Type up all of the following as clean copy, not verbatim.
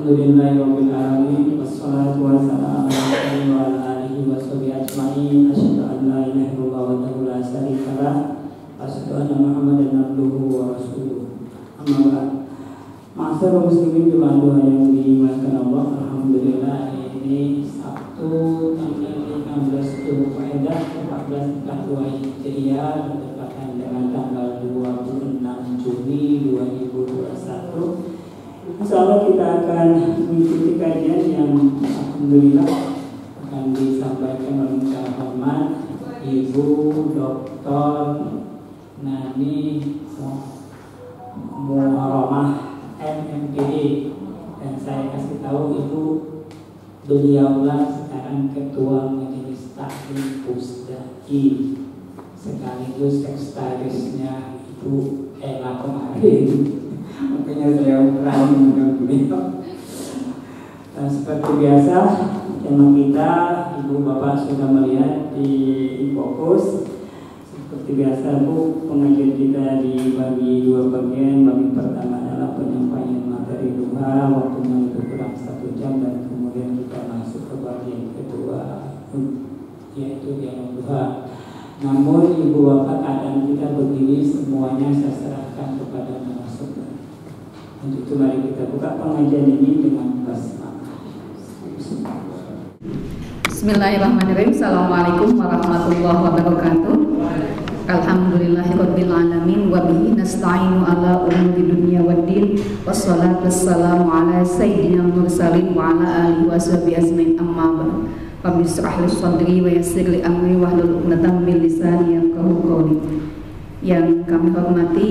Alhamdulillahirabbil alamin wassalatu wassalamu ala alihi washabihi ajmain. Asyhadu an la ilaha illallah wahdahu la syarika lah wa asyhadu anna Muhammadan abduhu wa rasuluh. Amma ba'd. Ma'asyiral muslimin yang dimuliakan Allah, alhamdulillah ini Sabtu tanggal 15 Dzulqa'dah 1442 Hijriah bertepatan dengan tanggal 26 Juni 2021. Insyaallah kita akan mengikuti kajian yang alhamdulillah akan disampaikan oleh Yang Hormat Ibu Dr. Nani Muharramah MMPD, dan saya kasih tahu Ibu beliaulah sekarang Ketua Majelis Taklim Pusdaki sekaligus sekretarisnya Ibu Ella kemarin. Makanya saya berani mengundang beliau. Nah, seperti biasa tema kita Ibu Bapak sudah melihat di fokus. Seperti biasa Bu, pengajian kita dibagi dua bagian. Bagian pertama adalah penyampaian materi duha, waktunya lebih kurang 1 jam, dan kemudian kita masuk ke bagian kedua yaitu dialog duha. Namun Ibu Bapak keadaan kita begini, semuanya saya serahkan kepada narasumber. Untuk itu mari kita buka pengajian ini dengan basmalah. Bismillahirrahmanirrahim. Assalamualaikum warahmatullahi wabarakatuh. Alhamdulillahirabbil alamin wa bihi nasta'inu ala umuri dunya waddin. Wassalatu wassalamu ala sayyidina mursalin wa ala alihi washabihi ajmain, amma ba'd. Rabbi shrah li sadri wa yassir li amri wahlul 'uqdatam min lisani yafqahu qawli. Yang kami hormati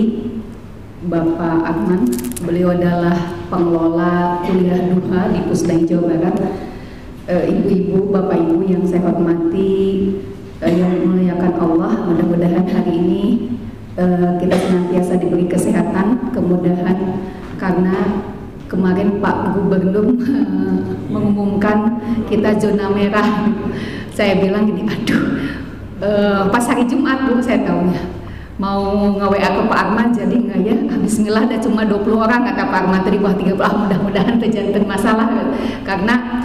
Bapak Arman, beliau adalah pengelola kuliah duha di Pusdai Jawa Barat. Ibu-ibu, bapak ibu yang saya hormati, yang dimuliakan Allah, mudah-mudahan hari ini kita senantiasa diberi kesehatan, kemudahan, karena kemarin Pak Gubernur mengumumkan kita zona merah. Saya bilang gini, aduh, pas hari Jumat Bu, saya tahunya mau nge-WA ke Pak Arman, jadi nggak ya, bismillah ada cuma 20 orang kata Pak Arman tadi, wah 30, mudah-mudahan terjadi masalah, karena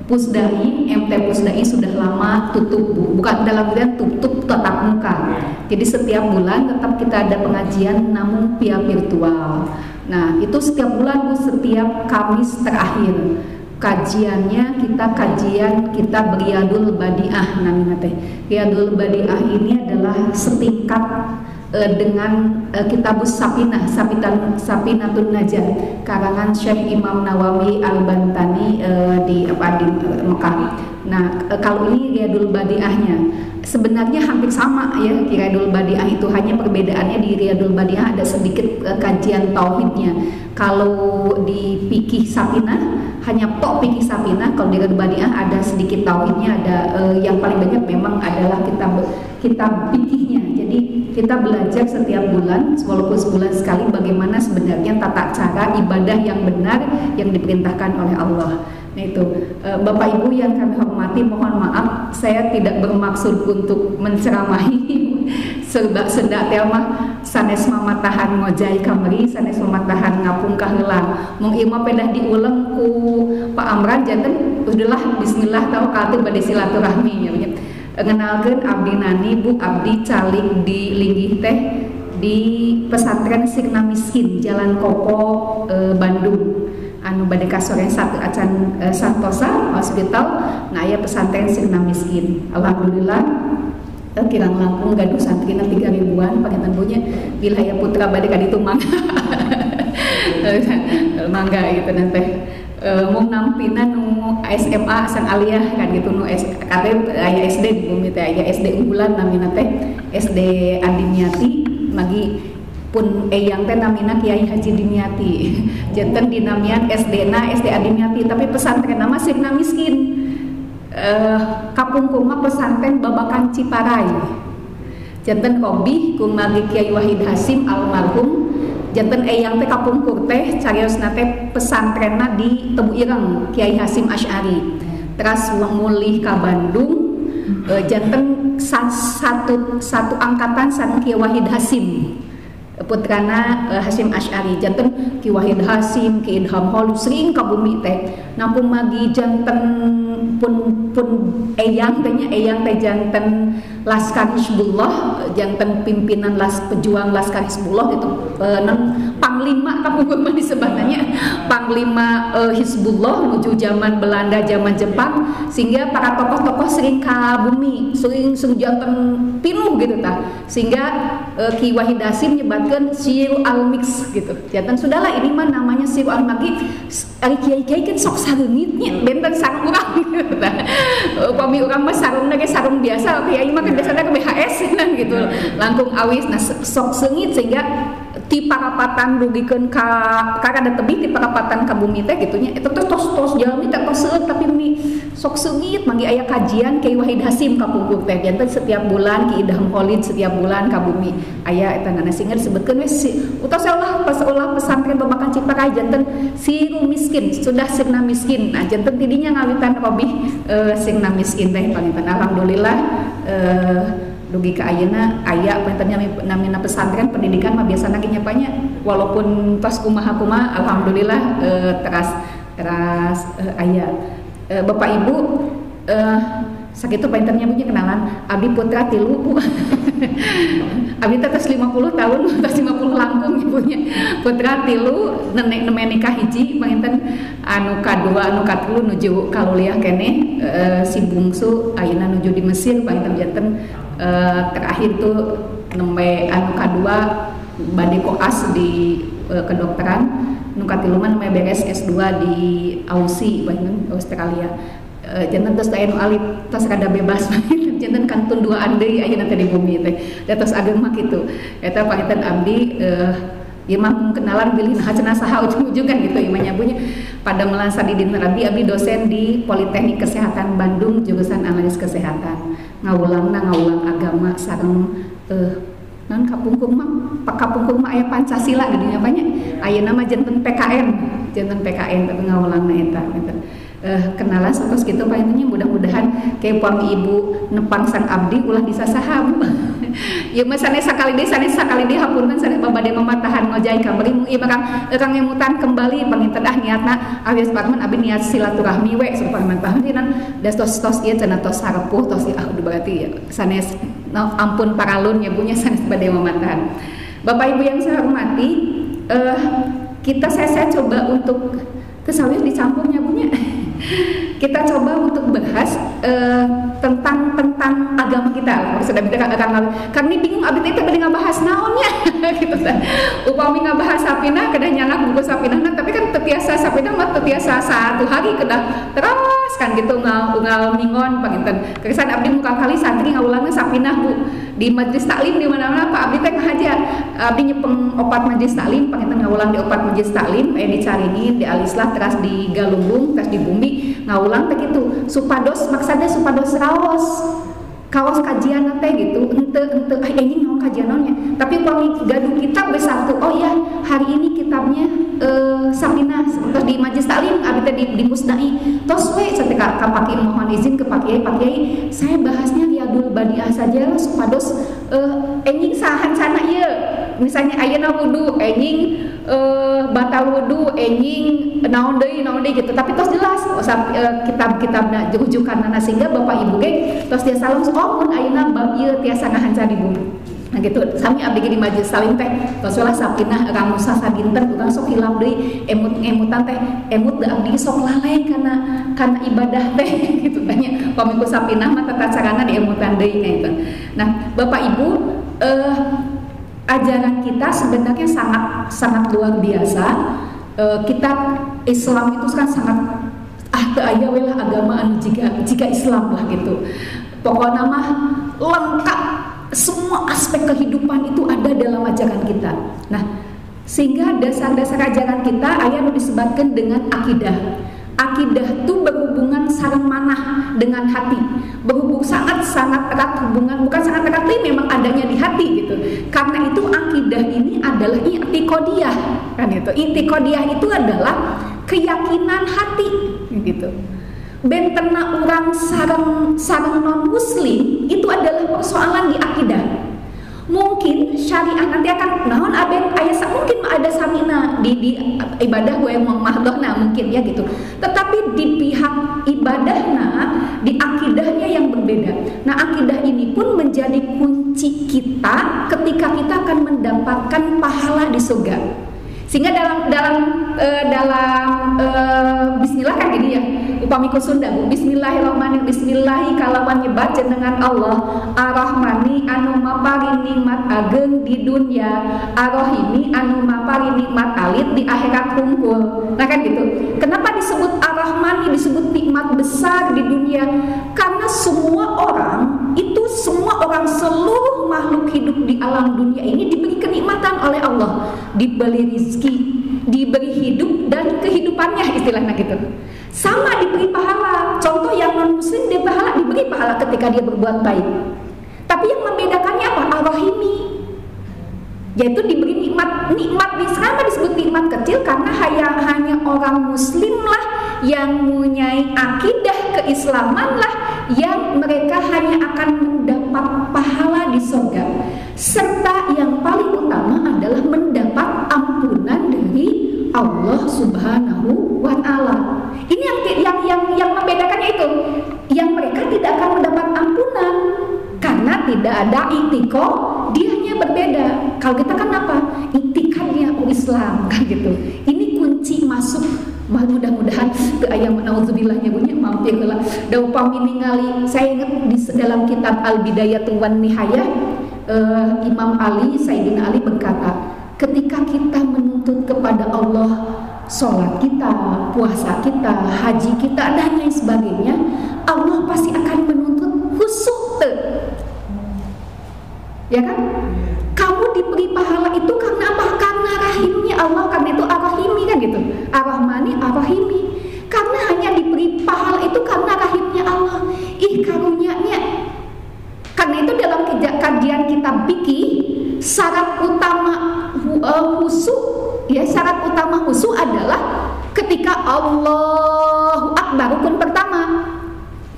Pusdai, MT Pusdai sudah lama tutup Bu, bukan dalam artian tutup tatap muka, jadi setiap bulan tetap kita ada pengajian namun via virtual. Nah itu setiap bulan Bu, setiap Kamis terakhir kajiannya kita Riyadul Badiah namanya teh. Riyadul Badiah ini adalah setingkat dengan Kitabus Safinatun Najah karangan Syekh Imam Nawawi Al-Bantani di Mekah. Nah kalau ini Riyadul Badiahnya sebenarnya hampir sama ya, Riyadul Badiah itu hanya perbedaannya di Riyadul Badiah ada sedikit kajian tauhidnya. Kalau di Fikih Safinah hanya tok Fikih Safinah, kalau di Riyadul Badiah ada sedikit tauhidnya, ada yang paling banyak memang adalah kitab fikihnya. Jadi kita belajar setiap bulan walaupun sebulan sekali bagaimana sebenarnya tata cara ibadah yang benar yang diperintahkan oleh Allah. Nah itu Bapak Ibu yang kami hormati, mohon maaf saya tidak bermaksud untuk menceramahi serba sendak telmah sanes mamatahan ngojai kamari, sanes mamatahan ngapung kahelang. Mung ieu mah pedah diulang ku Pak Amran janten udahlah bismillah tahu katu bade silaturahmi nya. Ngenalkeun abdi Nani Bu, abdi calik di Linggih teh di pesantren Sirna Miskin Jalan Kopo Bandung. Anu bade kasorean satu acan Santosa Hospital. Nah aya pesantren Sirna Miskin. Alhamdulillah kirang langkung gaduh santrina 3.000-an panginten punya bila ya putra bade ka ditu mangga. Mangga gitu nanti. Mau nampina nu SMA sang aliyah kan gitu nu kate aya SD di bumi teh aya SD unggulan namina teh SD Adiniati magi pun eyang teh namina Kiai Haji Diniati. Janten dinamian SD-na SD Adiniati tapi pesantren nama Sirna Miskin. Kapungkung mah pesantren Babakan Ciparai. Janten Kobi kumagi Kiai Wahid Hasim almarhum. Janten eyang teh kapungkur teh cariosna teh pesantrenna di Tebu Ireng Kiai Hasim Asy'ari. Teras mulih ka Bandung janten satu angkatan san Kiai Wahid Hasim. putrana Hasyim Asy'ari janten Ki Wahid Hasyim, Ki Idham Holud sering ka bumi teh nampung magi janten pun eyang teh janten Laskar Hizbullah, janten pimpinan pejuang Laskar Hizbullah gitu panglima kamu disebutannya panglima Hizbullah menuju zaman Belanda, zaman Jepang, sehingga para tokoh-tokoh sering ka bumi, sering janten pinuh gitu tah, sehingga Ki Wahid Hasyim nyebatkan Syiru Al-Mix gitu. Janten sudahlah ini mah namanya Syiru Al-Magi, ari kiai-kiai kan sok sareungitnya benten sarung urang gitu tah. Upami urang mah sarungna ge sarung biasa, kiai mah kan biasana ke BHS kan gitu. Langkung awis nah sok seungit sehingga ti parapatan dugikeun ka kada tebih ti parapatan ka bumi teh gitunya eta tos jalmi teh tos seueur tapi mi sok seungit manggi aya kajian Ki Wahid Hasyim ka pungkur teh janten setiap bulan Ki Idham Holid setiap bulan ka bumi aya eta nana sehingga disebutkeun we utos ulah pesantren Babakan Cipakai janten siru miskin sudah sirna miskin nah janten tidinya ngawitan robih sirna miskin teh panginten alhamdulillah dugi ka ayeuna aya pantennya namina pesantren pendidikan mah biasana ge nyapanya walaupun tos kumaha-kumaha alhamdulillah teras aya Bapak Ibu sakitu pantennya punya kenalan abdi putra 3 abdi teh 50 tahun tos 50 langkung ibunya putra 3 nenek nikah hiji panginten anu kadua anu katilu nuju kaluliah kene si bungsu ayeuna nuju di Mesir panginten janten terakhir tuh nembe anu kadua bade koas di kedokteran nu katilu mah nembe beres S2 di Aussie panginten Australia janten tos aya nu alit tos kada bebas janten kantun 2 deui ayeuna teh di bumi teh tos ageng mah kitu eta panginten abdi ieu mah kenalan bilih nah cenah saha ujung-ujung kan gitu ieu mah nyabunya pada Melansa di Dinten abdi dosen di Politeknik Kesehatan Bandung jurusan Analis Kesehatan ngawulang agama sareng non kapungkur mah aya Pancasila geuning nya banyak ayeuna mah janten PKN tapi ngawulangna eta kenalan satos kitu painnya mudah-mudahan kayak pami ibu nepang sang abdi ulah disasaha bu ieu mah sanes sakali deui hapunten sanes babade mamatahan ngojai kamari mung ieu kang ngemutan kembali panginten niatna awias parman abdi niat silaturahmi we supaya mantahan das tos ieu cenah tos sarepuh tos udah berarti sanes ampun paralun nya punya sanes bade mamatahan. Bapak Ibu yang saya hormati saya coba untuk kesawir dicampurnya punya kita coba untuk bahas tentang agama kita. Sudah bicara karena bingung abdi teh bade ngabahas naonnya gitu kan. Upami ngabahas sapina kedah nyangak buku sapinahna tapi kan tetiasa sapina mah tetiasa 1 hari kedah terus kan gitu unggal mingon panginten. Kesan abdi muka kali santri ngawulangna sapinah Bu di majelis taklim di mana-mana Pak abdi teh ngahajar. Abdi nyepeng opat majelis taklim panginten ngawulang di opat majelis taklim di Caringin, di Alislah, teras di Galunggung, teras di Bumi ngawulang teh kitu supados maksudnya supados kaos kajian teh gitu ente ini naon kajian naonnya tapi pami gaduh kitab besar tuh oh ya hari ini kitabnya Sapinah terus di majelis taklim abdi teh di musnai tos we sateka ka Pak mohon izin ke Pak Kiai saya bahasnya Riyadul Badiah saja supados enjing sahancana ieu misalnya ayeuna wudu enjing batal wudu enjing naon deui gitu tapi tos jelas kitab-kitabna rujukanna sehingga Bapak Ibu ge tos dia salam mun ayeuna bab ieu tiasa ngahanca di bumi. Nah gitu sami abdi di majelis salim teh tos ulah sapinah Kang Musa sabinten urang sok hilap deui emutan teh emut da abdi sok lalai kana ibadah teh gitu tanya pamiku sapinah mah tata carana di emutan deui gitu. Nah Bapak Ibu ajaran kita sebenarnya sangat luar biasa. Kitab Islam itu kan sangat teu aya we lah agama anu jika Islam lah gitu. Pokoknya mah lengkap semua aspek kehidupan itu ada dalam ajaran kita. Nah, sehingga dasar-dasar ajaran kita aya nu disebutkan dengan akidah. Akidah itu berhubungan sareng manah dengan hati. Berhubung sangat erat hubungan, bukan sangat erat tapi memang adanya di hati gitu. Karena itu akidah ini adalah i'tiqodiyah kan itu. I'tiqodiyah itu adalah keyakinan hati gitu. Bentena orang sareng non muslim itu adalah persoalan di akidah. Mungkin syariah nanti akan naon aben aya mungkin ada samina di ibadah gue yang mahdohna mungkin ya gitu. Tetapi di pihak ibadahna, di akidahnya yang berbeda. Nah, akidah ini pun menjadi kunci kita ketika kita akan mendapatkan pahala di surga. Sehingga dalam bismillah kan gini ya, upami ku Sunda Bu, bismillahirrahmanirrahim, bismillahi kalawan nyebat jenengan Allah ar-Rahmani anu mapari nikmat ageng di dunia, ar-Rahimi anu mapari nikmat alit di akhirat kumpul. Nah kan gitu. Kenapa disebut ar-Rahmani, disebut nikmat besar di dunia? Karena semua orang seluruh makhluk hidup di alam dunia ini diberi kenikmatan oleh Allah, diberi rizki, diberi hidup dan kehidupannya istilahnya gitu. Sama diberi pahala. Contoh yang non muslim diberi pahala ketika dia berbuat baik. Tapi yang membedakannya apa? Ar-Rahimi, yaitu diberi nikmat sama disebut nikmat kecil karena hanya orang muslim lah yang mempunyai akidah keislaman lah yang mereka hanya akan mendapat pahala di surga, serta yang paling utama adalah mendapat ampunan dari Allah Subhanahu wa Ta'ala. Ini yang membedakannya itu, yang mereka tidak akan mendapat ampunan karena tidak ada itikad, dianya berbeda. Kalau kita kan apa? Itikadnya Islam kan gitu. Ini kunci masuk. Mudah-mudahan ke ayam nauzubillahnya bunyi mampir lah. Da upami ningali saya ingat di dalam kitab Al-Bidayah wan Nihayah, Imam Ali Sayyidina Ali berkata, ketika kita menuntut kepada Allah, sholat kita, puasa kita, haji kita dan lain sebagainya, Allah pasti akan menuntut khusyuk. Ya kan? Kamu diberi pahala itu karena apa? Karena rahimnya Allah, karena itu ar-Rahimi kan gitu. Ar-Rahmani, ar-Rahimi. Karena hanya diberi pahala itu karena rahimnya Allah. Karunia-Nya. Karena itu dalam kajian kitab fikih, syarat utama khusyuk, ya syarat utama khusyuk adalah ketika Allahu Akbar rukun pertama.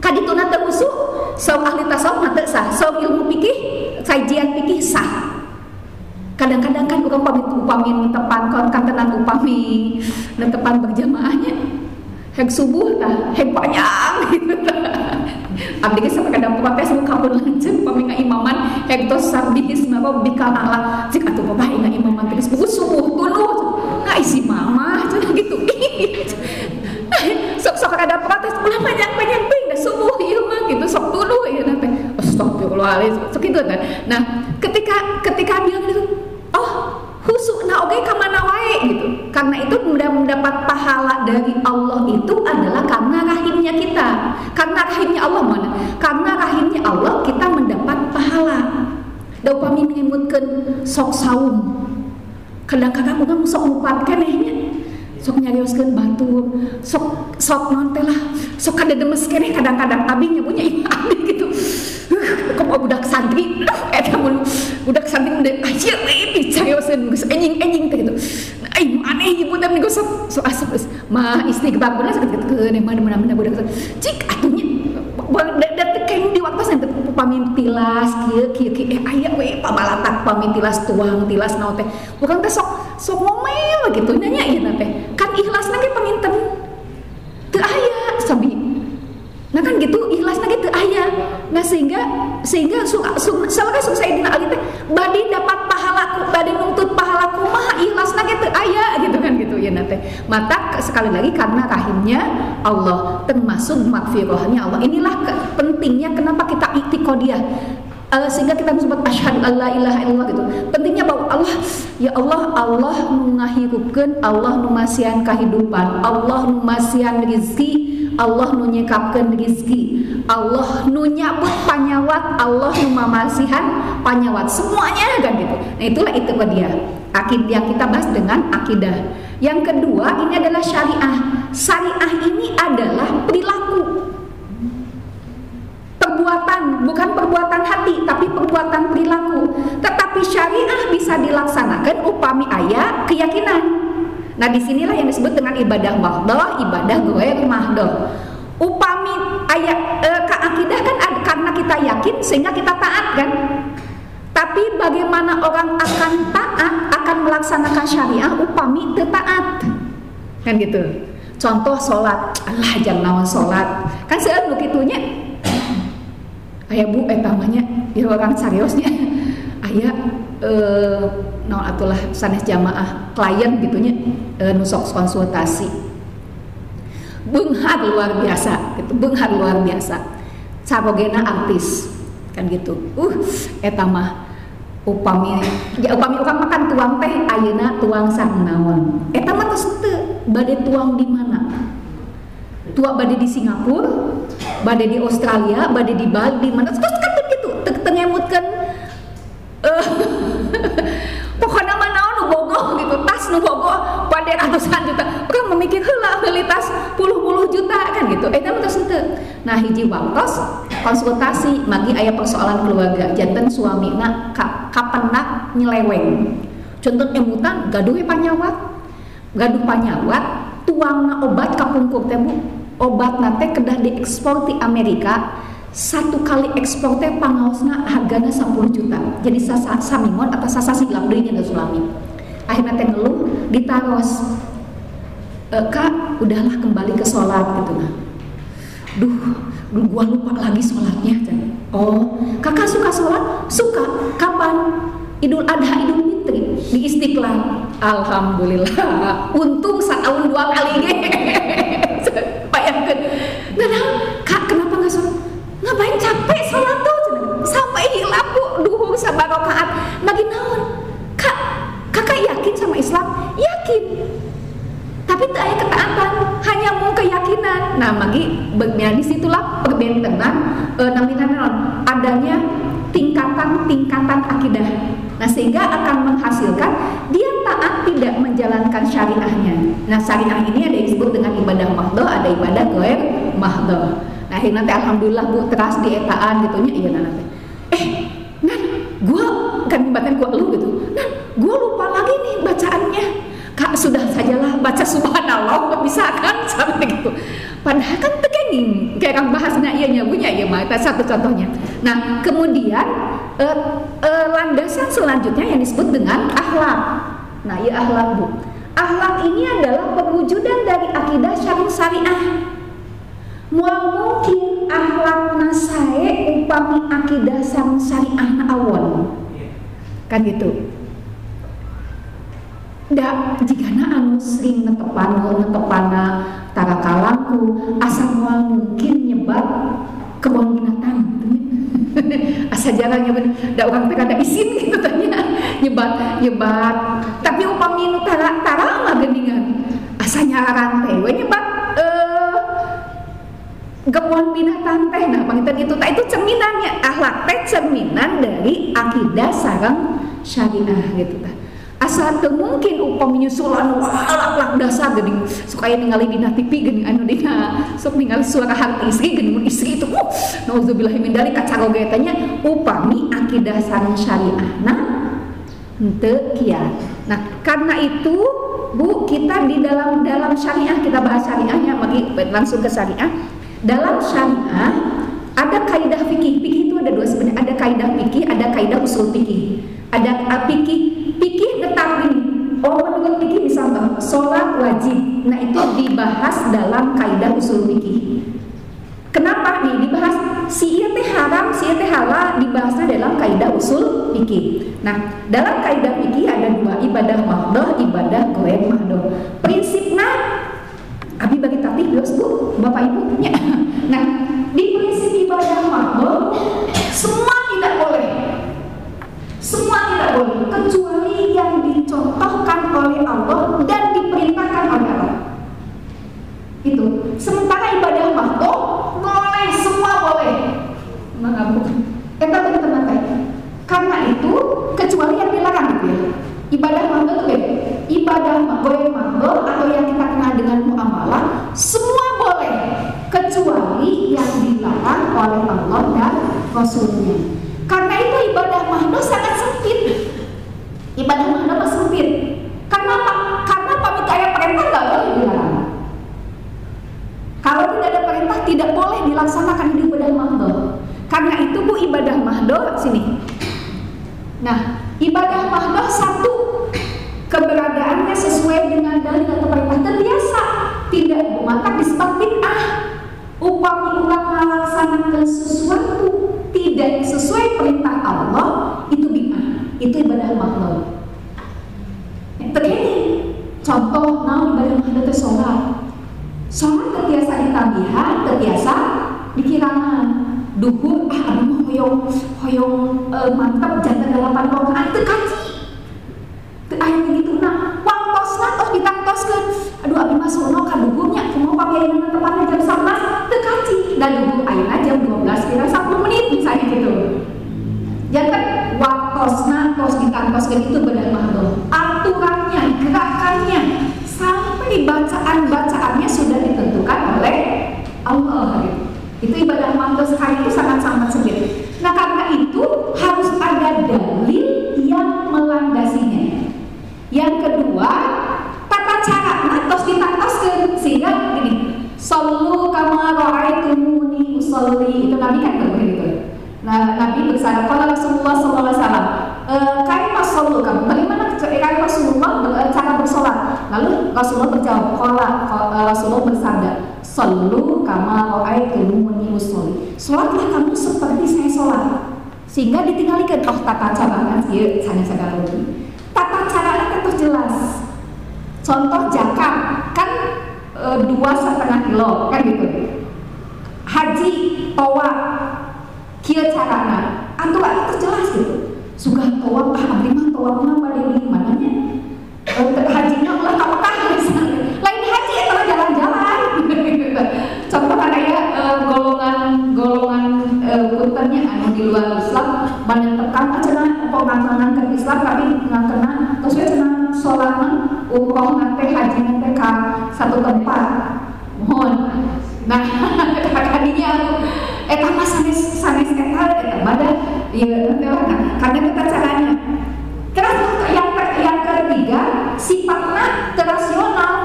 Kadituna teu khusyuk, saum ahli tasawuf mah teu sah, saum ilmu fikih, kajian fikih sah. Kadang-kadang kan orang upami tepan kan tenan upami tepan berjamaahnya heg subuh tah heg panjang gitu. Abdi geus kadang protes muka pun lanceuk upami ngaimaman heg tos sabbihisma rabbikal a'la cik atuh bapak ingat imaman terus buku subuh tuluh nah isi mama cenah gitu. Sok ada protes ulah panjang peuing da subuh ieu mah gitu sok tuluh ieu teh astagfirullahalazim sok kitu kan. Nah ketika bilang gitu, khusyuk na oge ka mana wae gitu. Karena itu mendapat pahala dari Allah itu adalah karena rahimnya kita. Karena rahimnya Allah mana? Karena rahimnya Allah kita mendapat pahala. Da upami ngimutkeun sok saum. Kadang-kadang urang sok ngupat kenehnya. Sok nyarioskeun batur, sok naon teh lah, sok kadedemes keneh kadang-kadang abdi nyabunya abdi gitu. Kok budak santri eta mun budak santri udah aja dicarioskeun geus enjing-enjing teh gitu. Ai maneh ibu dan geus sok asap geus mah istighfar bener sakit keun mana budak cik atunya da teu di waktu santet upami tilas kieu aya we pabalatak pami tilas tuang tilas naon teh urang teh sok ngomel gitu nanya ieu teh kan ikhlasna ge paminten teu aya sabi. Nah kan gitu ikhlasna ge teu aya. Nah sehingga Sayyidina Ali teh bade dapat pahala, bade nuntut pahala kumaha ikhlasna ge teu aya gitu kan gitu ya teh. Mata sekali lagi karena rahimnya Allah, termasuk maghfirahnya Allah. Inilah pentingnya kenapa kita i'tiqadiyah. Sehingga kita disebut asyhadu alla ilaha illallah gitu. Pentingnya bahwa Allah, ya Allah nu ngahirupkeun, Allah nu masihan kehidupan, Allah nu masihan rezeki, Allah nu nyekapkeun rezeki, Allah nu nyabut panyawat, Allah nu mamasihan panyawat, semuanya kan gitu. Nah itulah itu dia. Akidah kita bahas dengan akidah. Yang kedua ini adalah syariah. Syariah ini adalah perilaku. Perbuatan, bukan perbuatan hati, tapi perbuatan perilaku. Tetapi syariah bisa dilaksanakan upami aya keyakinan. Nah disinilah yang disebut dengan ibadah mahdoh, ibadah ghair mahdoh. Upami aya akidah kan karena kita yakin sehingga kita taat kan. Tapi bagaimana orang akan taat, akan melaksanakan syariah upami teu taat? Kan gitu. Contoh sholat, alah jangan naon sholat. Kan seueur nu kitunya. Aya Bu tamanya ya orang seriusnya. Aya naon atulah sanes jamaah klien gitunya nu sok konsultasi. Beunghar luar biasa gitu, beunghar luar biasa. Sabogena artis kan gitu. Eta mah upami urang makan tuang teh ayeuna tuang sarnaon. Eta mah tos teu bade tuang di mana? Tua bade di Singapura, bade di Australia, bade di Bali, di mana? Terus kan gitu, teu ngemutkeun pokoknya mah naon nu bogoh gitu, tas nu bogoh bade ratusan juta. Urang memikir heula meuli tas puluh juta kan gitu. Eta mah tos teu. Nah hiji waktos konsultasi magi aya persoalan keluarga, janten suamina kapendak nyeleweng. Contoh emutan gaduh panyawat tuangna obat kapungkur teh Bu. Obatna teh kedah diekspor ti Amerika. Satu kali ekspor teh pangaosna hargana 10 juta. Jadi samingon atau sasasi gelap deui nya sulami. Akhirnya teh ngeluh ditaros. Kak, udahlah kembali ke sholat gitu nah. Gua lupa lagi sholatnya. Oh, kakak suka sholat? Suka. Kapan? Idul Adha, Idul Fitri di Istiqlal. Alhamdulillah. Untung setahun 2 kali ge. Bayangkeun. Nah, Kak kenapa nggak sholat? Ngapain capek sholat tuh? Sampai hilap Bu, duhur sabar rakaat. Lagi naon? Kak, kakak yakin sama Islam? Yakin. Tapi teu aya ketaatan, hanya mau keyakinan. Nah, magi bagian disitulah perbentengan adanya tingkatan akidah. Nah, sehingga akan menghasilkan dia taat tidak menjalankan syariahnya. Nah, syariah ini ada yang disebut dengan ibadah mahdhah, ada ibadah ghair mahdhah. Nah, akhirnya teh alhamdulillah Bu teras di etaan gitunya iya nanti. Nan, gua kan batin gua lu gitu. Nan, gua lupa lagi nih bacaannya. Kak sudah sajalah baca subhanallah bisa kan sampai gitu. Padahal kan tekenging kayak kang bahasna ieu nya punya ieu mah satu contohnya. Nah, kemudian landasan selanjutnya yang disebut dengan akhlak. Nah, ieu akhlak Bu. Akhlak ini adalah perwujudan dari akidah syariah. Moal mungkin akhlakna sae upami akidah syariah awon. Kan gitu. Da jigana anu sering netepana tara kalangku asa moal mungkin nyebat kebun binatang asa jarang nyebat da urang teh kada isin gitu tanya nyebat tapi upami nu tara mah geuningan asa nyararan teh we nyebat kebun binatang teh. Nah pangitan itu itu cerminannya akhlak teh cerminan dari akidah sareng syariah gitu tah. Asa teu mungkin upami nyusulan akhlak dasar geuning supaya ningali dina TV geuning anu dina sok ningali suara hati istri geuning istri itu nauzubillah min dzalik kacaroge teh nya upami akidah sareng syariahna henteu kieu. Nah, karena itu Bu, kita di dalam syariah kita bahas syariahnya magi langsung ke syariah. Dalam syariah ada kaidah fikih. Fikih itu ada dua sebenarnya, ada kaidah fikih, ada kaidah usul fikih. Ada fikih tetap ini. Menurut fikih misalnya sholat wajib. Nah, itu dibahas dalam kaidah usul fikih. Kenapa nih dibahas si ieu teh haram, si ieu teh halal dibahasnya dalam kaidah usul fikih. Nah, dalam kaidah fikih ada dua, ibadah mahdhah, ibadah ghair mahdhah. Prinsipnya abi bagi tatih bios Bu, Bapak Ibu nya. Nah, di prinsip ibadah mahdhah semua tidak boleh. Semua tidak boleh kecuali yang dicontohkan oleh Allah dan diperintahkan oleh Allah. Itu. Sementara ibadah mahdhah boleh, semua boleh. Mangabuk. Eta teman-teman teh. Karena itu kecuali yang dilarang gitu ya. Ibadah mahdhah itu beda. Ibadah mahdhah atau yang kita kenal dengan muamalah semua boleh kecuali yang dilarang oleh Allah dan Rasulnya. Karena itu ibadah mahdhah sangat sempit. Ibadah mahdhah sempit. Karena apa? Karena pamit aya perintah nggak boleh dilarang. Kalau tidak ada perintah tidak boleh dilaksanakan di ibadah mahdhah. Karena itu Bu, ibadah mahdhah sini. Nah, ibadah mahdoh satu, keberadaannya sesuai dengan dalil atau perintah, terbiasa, tidak maka disebut bid'ah. Upami ulang melaksanakan sesuatu tidak sesuai perintah Allah, itu bid'ah, itu ibadah mahdoh. Terkini contoh, ibadah mahdoh itu sholat terbiasa ditambihan, terbiasa dikirangan. Duhur, aduh hoyong mantap jantan 8 rakaat teu kaji. Teu aya gitu nah, wantosna tos ditangtoskeun. Aduh abdi mah sono ka duhurnya, kumaha pamieuna tepatna jam 11 teu kaji. Dan duhur ayeuna jam 12 kira 10 menit misalnya gitu. Jangan wantosna tos ditangtoskeun itu benar mahdoh. Aturannya, gerakannya sampai bacaan-bacaannya sudah ditentukan oleh Allah gitu. Itu ibadah mahdoh sekali itu sangat-sangat sempit. Nah karena itu harus ada dalil yang melandasinya. Yang kedua, tata cara terus ditangtoskeun sehingga gini, sallu kama ra'aitumuni usolli, itu Nabi kan begitu. Nah Nabi bersabda, qala Rasulullah sallallahu alaihi wasallam, kaifa sallu kamu? Bagaimana cara Rasulullah cara bersolat? Lalu Rasulullah berjawab, Rasulullah bersabda, sallu kama ra'aitumuni usolli. Salatlah kamu seperti saya salat. Sehingga ditinggalkan tata cara kan ieu sagala lagi. Tata cara terus jelas. Contoh zakat kan 2,5 kilo kan gitu. Haji, tawaf, kieu carana. Aturan itu jelas gitu. Sugah tawaf abdi mah tawafna bade di mananya? Hajinya ulah ka Mekah misalnya. Lain haji eta jalan-jalan. Contoh kan aya golongan puntennya anu di luar Islam menentukan cenah pengantaran ke Islam tapi ngakena terus we cenah salatna umroh nate haji nate ka satu tempat. Mohon. Nah, kadinya eta mah sanes eta badan ieu karena kita caranya. Terus yang ketiga sifatnya terasional.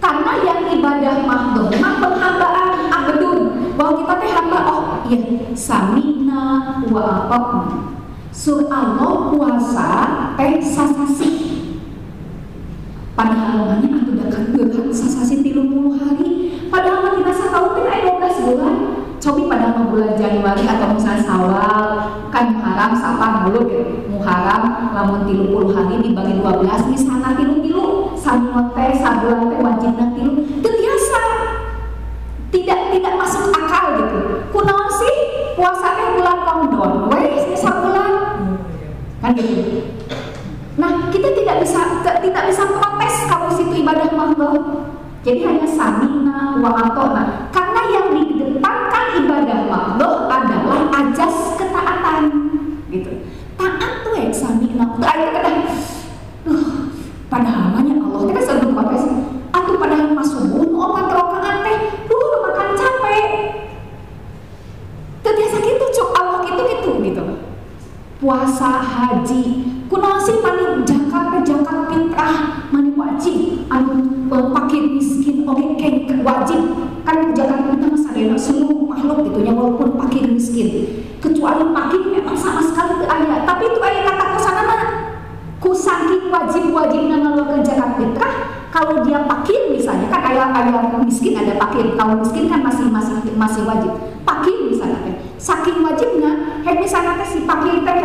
Karena yang ibadah mahdoh memang penghambaan abdun, bahwa kita teh hamba, oh iya samina wa ata'na. Sur Allah puasa teh sasasi. Padahal namanya atuh dekat geurang sasasi 30 hari. Padahal kita satahun teh aya 12 bulan. Cobi padahal bulan Januari atau misalnya Syawal kan Muharram Safar dulu gitu. Muharram lamun 30 hari dibagi 12 misalnya 30 sami teh sabulan teh wajibna 3 itu biasa. Tidak masuk akal gitu. Kunaon sih puasa teh bulan Ramadan we sabulan. Kan gitu. Nah, kita tidak bisa protes kalau situ ibadah mahdoh. Jadi hanya samina wa ata'na. Karena yang dikedepankan ibadah mahdoh adalah ajas ketaatan gitu. Taat tuh samina. Tuh aya kadang padahal namanya Allah kita sebelum protes. Atuh padahal masuk bunuh 4 rakaat teh. Makan capek. Teu biasa kitu cuk Allah gitu. Puasa, haji, kunaon sih mani zakat fitrah, mani wajib anu fakir miskin oge keng wajib kan zakat fitrah mah sadayana seluruh makhluk gitu nya walaupun fakir miskin kecuali fakir memang sama sekali teu aya tapi itu aya kata kosanana ku saking wajibna ngeluarkeun zakat fitrah kalau dia fakir misalnya kan aya miskin ada fakir kalau miskin kan masih wajib fakir misalnya saking wajibnya misalnya si fakir teh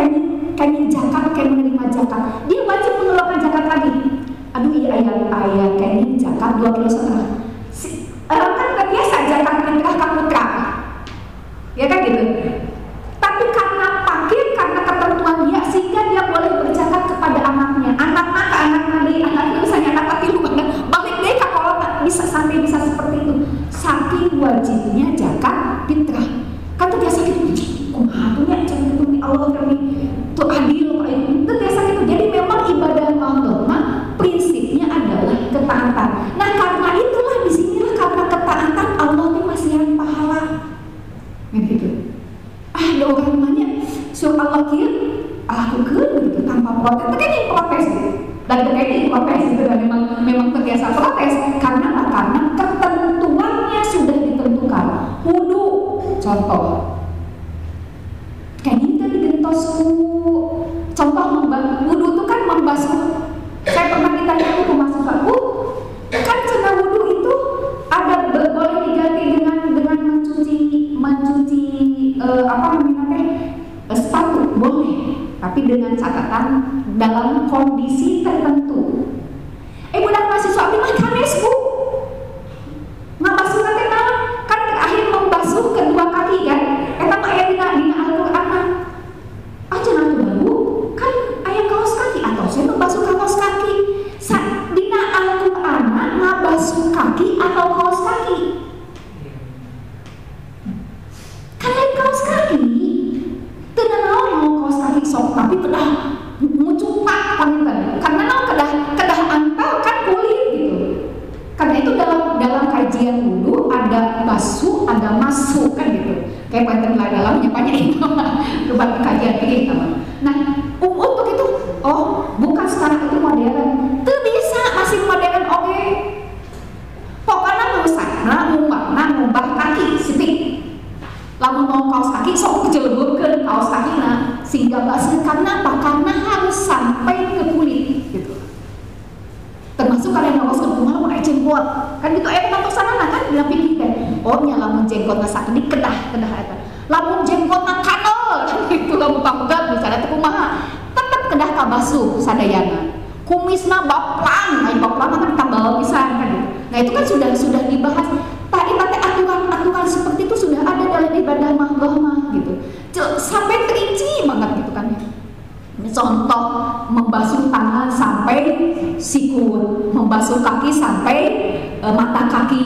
kayaknya zakat kayak menerima zakat dia wajib mengeluarkan zakat lagi. Aduh iya ayah kayaknya zakat 2,5 kilo. Kan biasa zakat fitrah ka putra. Ya kan gitu. Tapi karena fakir karena ketentuan dia sehingga dia boleh berzakat kepada anaknya. Anaknya ke anaknya misalnya anak katilu balik deh ka kolot bisa sampai bisa seperti itu. Saking wajibnya zakat fitrah. Kan tuh biasa gitu. Kumaha tuh nya cara gitu Allah kami tuh adil itu biasa gitu. Jadi memang ibadah mahdoh prinsipnya adalah ketaatan. Nah karena itulah disinilah karena ketaatan Allah ini masih yang pahala gitu. Ada orang namanya suruh Allah kieu lakukeun gitu tanpa protes. Tapi protes gitu. Dan terjadi protes itu kan memang terbiasa protes karena ketentuannya sudah ditentukan. Wudu contoh kayaknya kita digentos mahasiswa abdi mah kanes Bu. Ngabasuh teh naon? Kan terakhir membasuh kedua kaki kan. Eta mah aya dina Al-Qur'an mah. Aja nanti Bu, kan aya kaos kaki atau saya membasuh kaos kaki. Dina Al-Qur'an mah ngabasuh kaki atau kaos kaki? Kan lain kaos kaki. Teu naon mau kaos kaki sok tapi kedah ngucupak panginten. Karena naon kedah antel kan kulit gitu. Karena itu dalam kajian wudu ada basuh, ada masuk kan gitu. Kayak panten lah dalamnya banyak itu buat kajian ini sama. Nah, untuk itu bukan sekarang itu modern. Teu bisa masih modern oke. Pokoknya ngusahna ngubah kaki sipik. Lamun mau kaos kaki sok dijelebeukeun kaos kakina sehingga basuh karena apa? Karena harus sampai ke kulit gitu. Termasuk kalian ngawaskeun kumaha mun aya jenggot. Kan gitu aya patosanana kan dina pikir teh. Oh nya lamun jenggotna sakedik kedah eta. Lamun jenggotna kanel gitu lamun panggat misalnya teh kumaha? Tetep kedah kabasuh sadayana. Kumisna baplang, aya baplang kan tambal pisan kan. Nah itu kan sudah dibahas. Tadi aturan seperti itu sudah ada dalam ibadah mahdoh mah gitu. Sampai terinci banget gitu kan. Contoh membasuh tangan sampai sikut, membasuh kaki sampai mata kaki,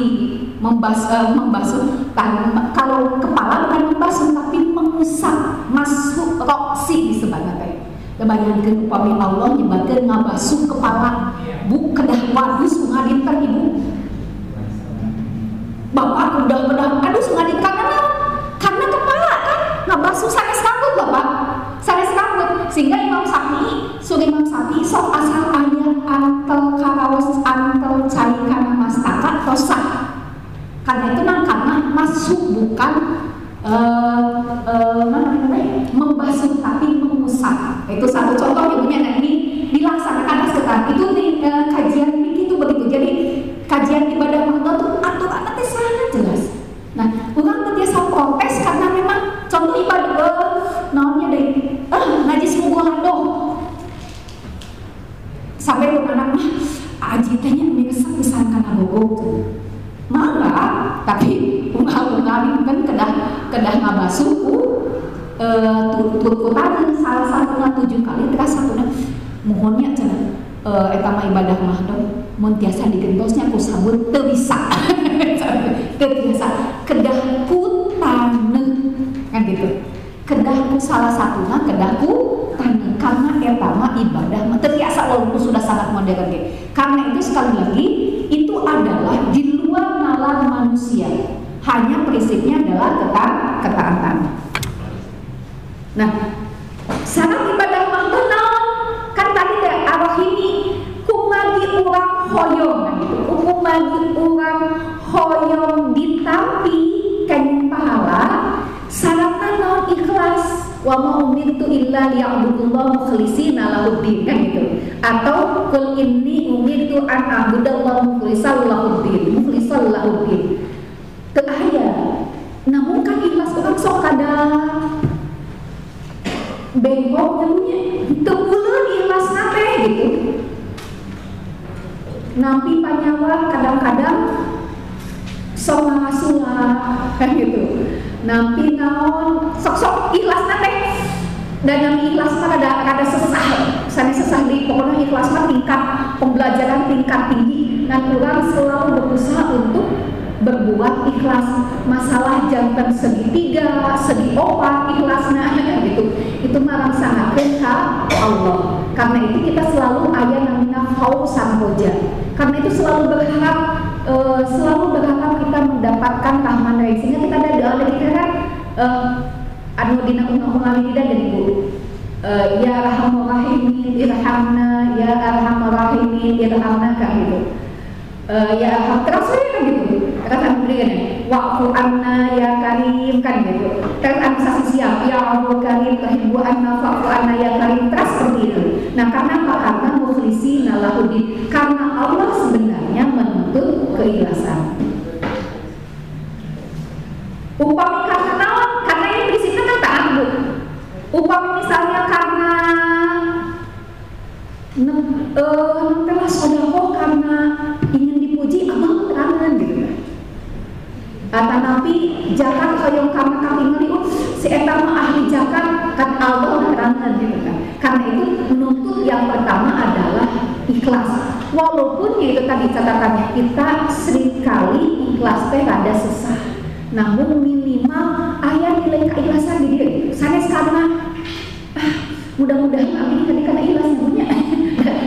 membasuh tangan. Kalau kepala bukan membasuh tapi mengusap, masuk roksi disebutnya teh. Bayangkeun upami Allah nyebatkeun ngabasuh kepala, bu kedah wadus ngadinten ibu. Bapak udah aduh ngadinten karena kepala kan ngabasuh sanes rambut Bapak. Sanes rambut sehingga Imam Syafi'i sok asal aya antel karaos antel cai kana mastaka tosak. Karena itu karena masuk bukan membasuh tapi mengusap. Itu satu contoh ibunya. Nah ini dilaksanakan sekarang itu kajian itu begitu. Jadi kajian ibadah mahdoh itu aturan teh sangat jelas. Nah, orang terbiasa protes karena memang contoh ibadah naonnya deh najis muguhado. Sampai anak mah aji tehnya ngesak pisan kana gogok. Mangga, tapi unggal-unggal kan kedah ngabasuh tututan salah satuna 7 kali terus satuna mohonnya cenah eta mah ibadah mahdoh mun tiasa digentosnya ku sabun teu bisa. Teu biasa kedah ku taneuh kan gitu. Kedah ku salah satuna kedah ku taneuh karena eta mah ibadah mah teu biasa walaupun sudah sangat modern ge. Karena itu sekali lagi itu adalah di luar nalar manusia. Hanya prinsipnya adalah ketaatan. Nah, syarat ibadah mahdoh naon? Kan tadi teh arahini kumagi urang hoyong gitu. Kumagi urang hoyong ditampi kanjeng pahala syaratna naon ikhlas. Wa ma umirtu illa liya'budullaha mukhlishina lahuddin kan gitu. Atau qul inni umirtu an a'budallaha mukhlishan lahuddin. Teu aya. Namun kan ikhlas orang sok kada bengkok nyamunya teu buleun ikhlasna teh gitu. Nampi panyawa kadang-kadang sok ngasulah kan gitu. Nampi naon sok-sok ikhlasna teh dan nami ikhlas mah ada sesah sanes sesah di pokoknya ikhlas mah tingkat pembelajaran tingkat tinggi dan orang selalu berusaha untuk berbuat ikhlas. Masalah jantan segitiga segi opat ikhlasna gitu itu marang sangatkeun ka Allah. Karena itu kita selalu aya namina fausan hoja. Karena itu selalu berharap kita mendapatkan rahman rahim. Sehingga kita ada doa dari kita kan anu dina undang-undang kita dari Bu ya arhamar rahimin irhamna ya arhamar rahimin irhamna kan gitu. Ya arham terus kan gitu. Kata berikan wa'fu anna ya karim kan gitu. Terus anu siap ya Allah karim tuhibbu anna fa'fu anna ya karim terus seperti itu. Nah karena apa? Karena mukhlishina lahuddin. Karena Allah sebenarnya menuntut keikhlasan. Upami karena naon? Karena ini prinsipnya kan ta'abbud. Upami misalnya karena telah sedekah karena tanapi zakat hoyong kama katingali si eta mah ahli zakat kan Allah nerangkeun gitu kan. Karena itu menuntut yang pertama adalah ikhlas. Walaupun itu tadi catatannya kita seringkali ikhlas teh rada susah. Namun minimal aya nilai keikhlasan di diri. Sanes karena mudah-mudahan abdi tadi karena ikhlas punya.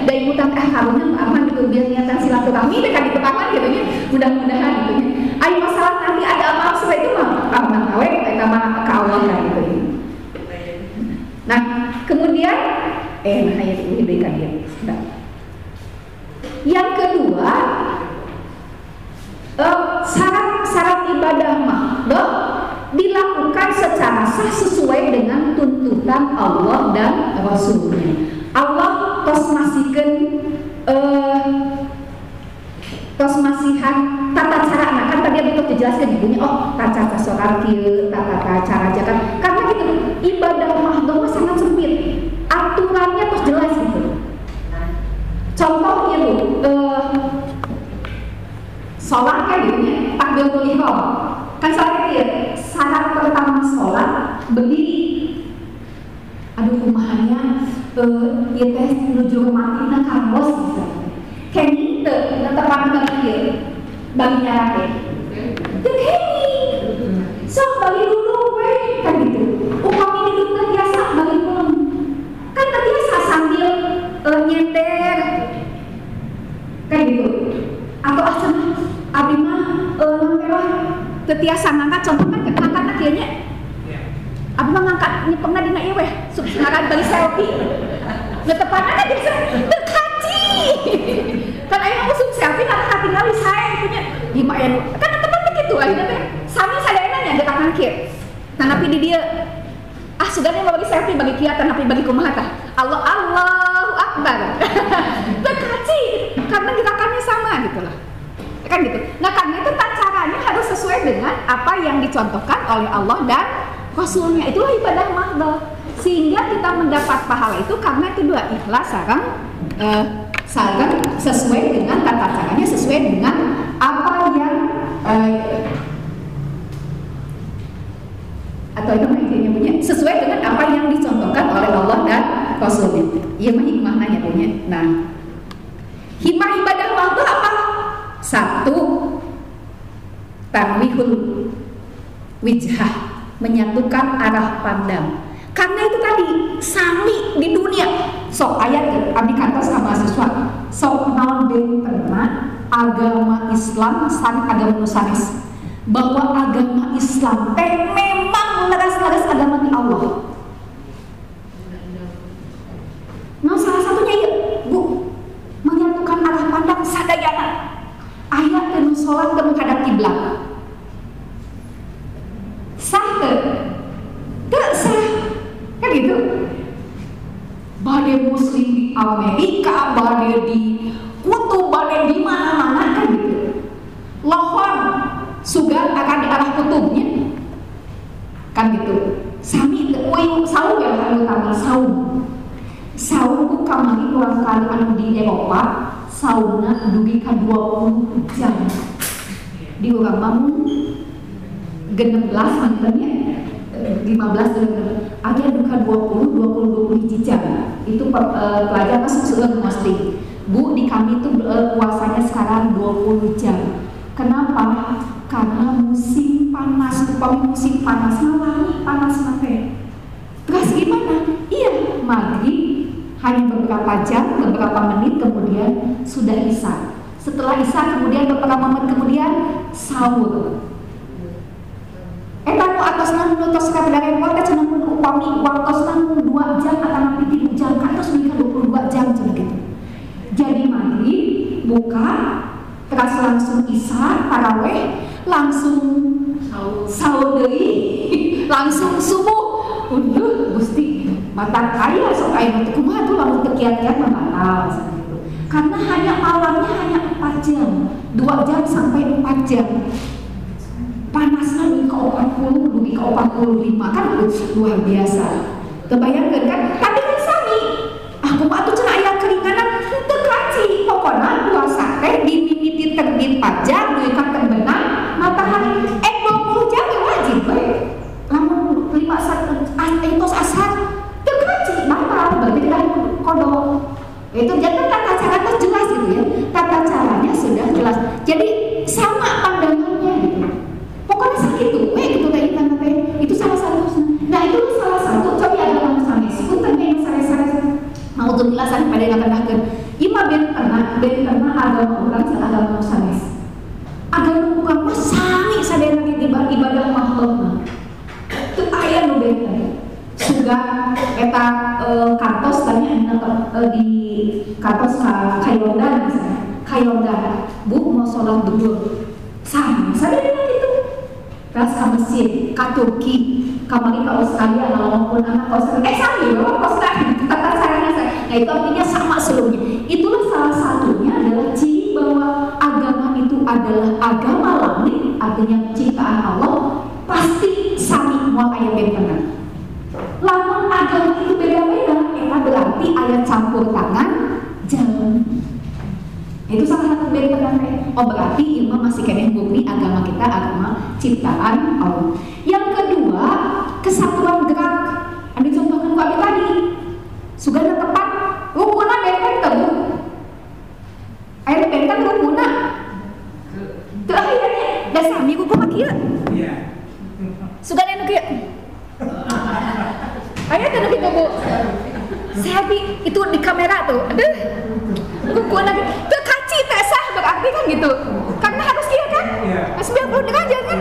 Dari utang harusnya aman gitu biar niatan silaturahmi dekat di ketangan gitu nya. Mudah-mudahan gitu nya. Ayo masalah nanti ada amal sesuai itu mah aman awe eta mah ka Allah kan gitu. Nah, kemudian nah ayat ini berikan dia. Yang kedua, syarat ibadah mah dilakukan secara sah sesuai dengan tuntutan Allah dan Rasulnya. Allah tos masihan tata cara, nah kan tadi itu dijelaskan ibunya, tata cara sholat kieu, tata cara zakat. Karena gitu ibadah mahdhah sangat sempit, aturannya tos jelas gitu. Contohnya Bu, sholat kan gitu ya, takbiratul ihram. Kan sholat ya, syarat pertama sholat berdiri. Aduh kumahanya ieu teh menuju ke matina kangos gitu. Kene teu netepan kieu bagi nyara teh. Teu kene. Sok bagi dulu we kan gitu. Upami duduk teh biasa bagi pun. Kan teh biasa sambil nyender. Kan gitu. Atau cenah abdi mah mah teu tiasa ngangkat contoh kan ngangkatna kieu nya. Abdi mah ngangkat nyepengna dina ieu weh, ngangkat bagi selfie. Netepanna kan biasa teu kaji. Kan aya mah usum selfie nata katingali sae kitu nya. Di mah aya kan netepan begitu ayeuna teh. Sami sadayana nya dekakan kieu. Tanapi di dieu sugane mau bagi selfie bagi kieu tanapi bagi kumaha tah. Allahu Akbar. Teu kaji karena gerakannya sama gitu lah. Kan gitu. Nah karena itu caranya harus sesuai dengan apa yang dicontohkan oleh Allah dan Rasulnya. Itulah ibadah mahdhah. Sehingga kita mendapat pahala itu karena itu dua ikhlas sareng sesuai dengan tata caranya, sesuai dengan apa yang atau itu intinya punya sesuai dengan apa yang dicontohkan oleh Allah dan Rasulnya. Iya mah hikmahnya punya. Nah, hikmah ibadah mahdhah apa? Satu, tanwihul wijhah, menyatukan arah pandang. Karena itu tadi sami di dunia. Sok ayat abdi kantos sama mahasiswa. Sok naon deui pernah agama Islam san agama nusanes. Bahwa agama Islam teh memang leres-leres agama di Allah. Nah salah satunya ya Bu, menyatukan arah pandang sadayana. Ayat dan sholat dan menghadap kiblat. Sah teu sah. Kan gitu. Bade muslim di Amerika, bade di kutub, bade di mana-mana kan gitu. Lohon sugan akan di arah kutubnya. Kan gitu. Sami teu saum ya anu tamal saum. Saum ku kamari kurang kali anu di Eropa. Sauna dugi ka 20 jam. Di urang bangun 16 mantennya 15 aja duka 20 jam. Itu pelajar masuk surga muslim. Bu di kami itu puasanya sekarang 20 jam. Kenapa? Karena musim panas. Upami musim panas lagi panas mate. Terus gimana? Iya, maghrib hanya beberapa jam, beberapa menit kemudian sudah isya. Setelah isya kemudian beberapa menit kemudian sahur. Eta nu atosna nu tos kadang repot teh cenah mun upami waktosna 2 jam atau nepi 3 jam kan terus mereka 22 jam cenah gitu. Jadi maghrib buka terus langsung isya tarawih langsung sahur deui langsung subuh. Gusti mata kaya sok aya teh kumaha tuh lamun teu kiat-kiat mah batal gitu. Karena hanya malamnya hanya 4 jam, 2 jam sampai 4 jam. Panasnya dugi ke 40, dugi ke 45 kan luar biasa. Kebayangkan kan? Tapi kan sami. Aku mah atuh cenah aya keringanan teu kaci. Pokona puasa teh dimimiti terbit fajar dugi ka terbenam matahari. 20 Jadi sama pandangannya gitu. Pokoknya sakitu, gitu teh intan teh. Itu salah satu. Nah itu salah satu. Coba agama sanes. Punten yang sare-sare. Mau tuh jelasan pada yang akan ima ben pernah agama orang dan agama sanes. Agama bukan mah sami sadaya ibadah makhluk. Itu aya nu benten. Suga eta kantos tanya di kantos Kayondan misalnya. Kayondan, Bu mau sholat duhur. Sama sadaya gitu. Ras ka Mesir, ka Turki, kamari ka Australia, walaupun anak Australia, sami loh, Australia, kata saya. Nah itu artinya sama seluruhnya. Itulah salah satunya adalah ciri bahwa agama itu adalah agama langit, artinya ciptaan Allah, pasti sami moal aya bentenna. Lamun agama itu beda-beda, eta berarti aya campur tangan jalan. Itu salah satu bentenna. Oh berarti ilmu masih kena bukti agama kita agama ciptaan Allah. Yang kedua, kesatuan gerak. Anda contohkan ku abi tadi. Sugana tepat, rukuna benten teu. Aya benten rukuna. Teu akhirnya da sami ku mah kieu. Iya. Sugana nu kieu. Aya teu kitu Bu. Sabi itu di kamera tuh. Aduh. Rukuna teu kaci teh sah berarti kan gitu. Karena harus dia kan? Mas 90 derajat kan?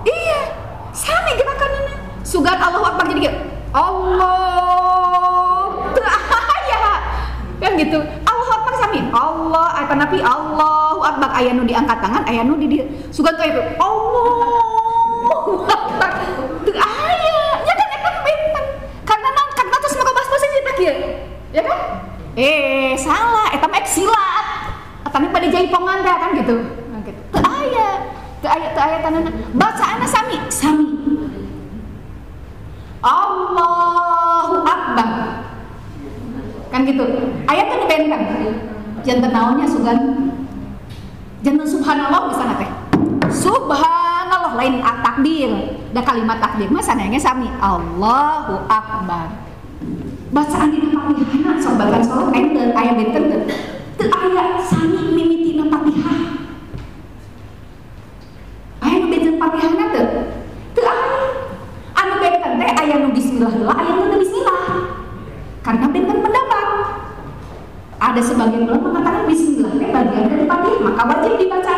Iya. Sami gerakannya. Sugan Allahu Akbar jadi gitu. Allah. Teu aya. Kan gitu. Allahu Akbar sami. Allah apa nabi Allahu Akbar aya nu diangkat tangan, aya nu di sugan teh itu. Allahu Akbar. Teu aya. Ya kan eta benten. Karena terus mau bahas bahasa kita kieu. Ya kan? Salah eta mah silat. Atane pada jaipongan dah kan gitu. Teu aya tanana. Bacaanna sami. Allahu Akbar. Kan gitu. Aya teh benten. Janten naonnya sugan. Janten subhanallah misalna teh. Subhanallah lain takbir. Da kalimat takbir mah sananya sami. Allahu Akbar. Bacaan dina Fatihah sok bacaan salat enten aya benten teu aya sami mimitina Fatihah. Aya nu benten Fatihahna teu aya. Anu benten teh aya nu bismillah heula, aya nu bismillah. Karena benten pendapat. Ada sebagian ulama mengatakan bismillah teh bagian dari Fatihah, maka wajib dibaca.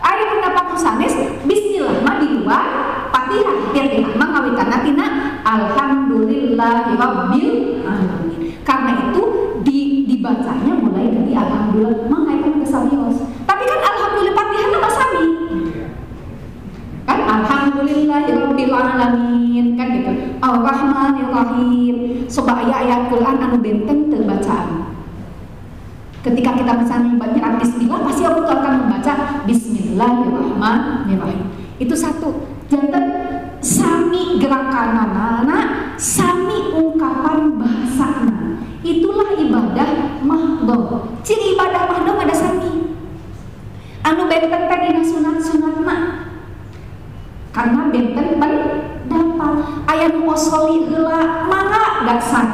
Aya pendapat sanes bismillah mah di luar Fatihah, Fatihah mah ngawitanna tina alhamdulillahirabbil alamin. Karena itu dibacanya mulai dari alhamdulillah mangaitan ke samios. Tapi kan alhamdulillah Fatihah mah sami. Kan alhamdulillahirabbil alamin kan gitu. Ar-Rahmanir-Rahim. Coba ayat Quran anu benten teu bacaan. Ketika kita misalnya baca bismillah pasti aku akan membaca bismillahirrahmanirrahim. Itu satu. Janten sami gerakanana, sami ungkapan bahasana. Itulah ibadah mahdhah. Ciri ibadah mahdhah ada sami. Anu benten teh dina sunat-sunatna. Karena benten pendapat. Aya nu usoli heula mangga daksan.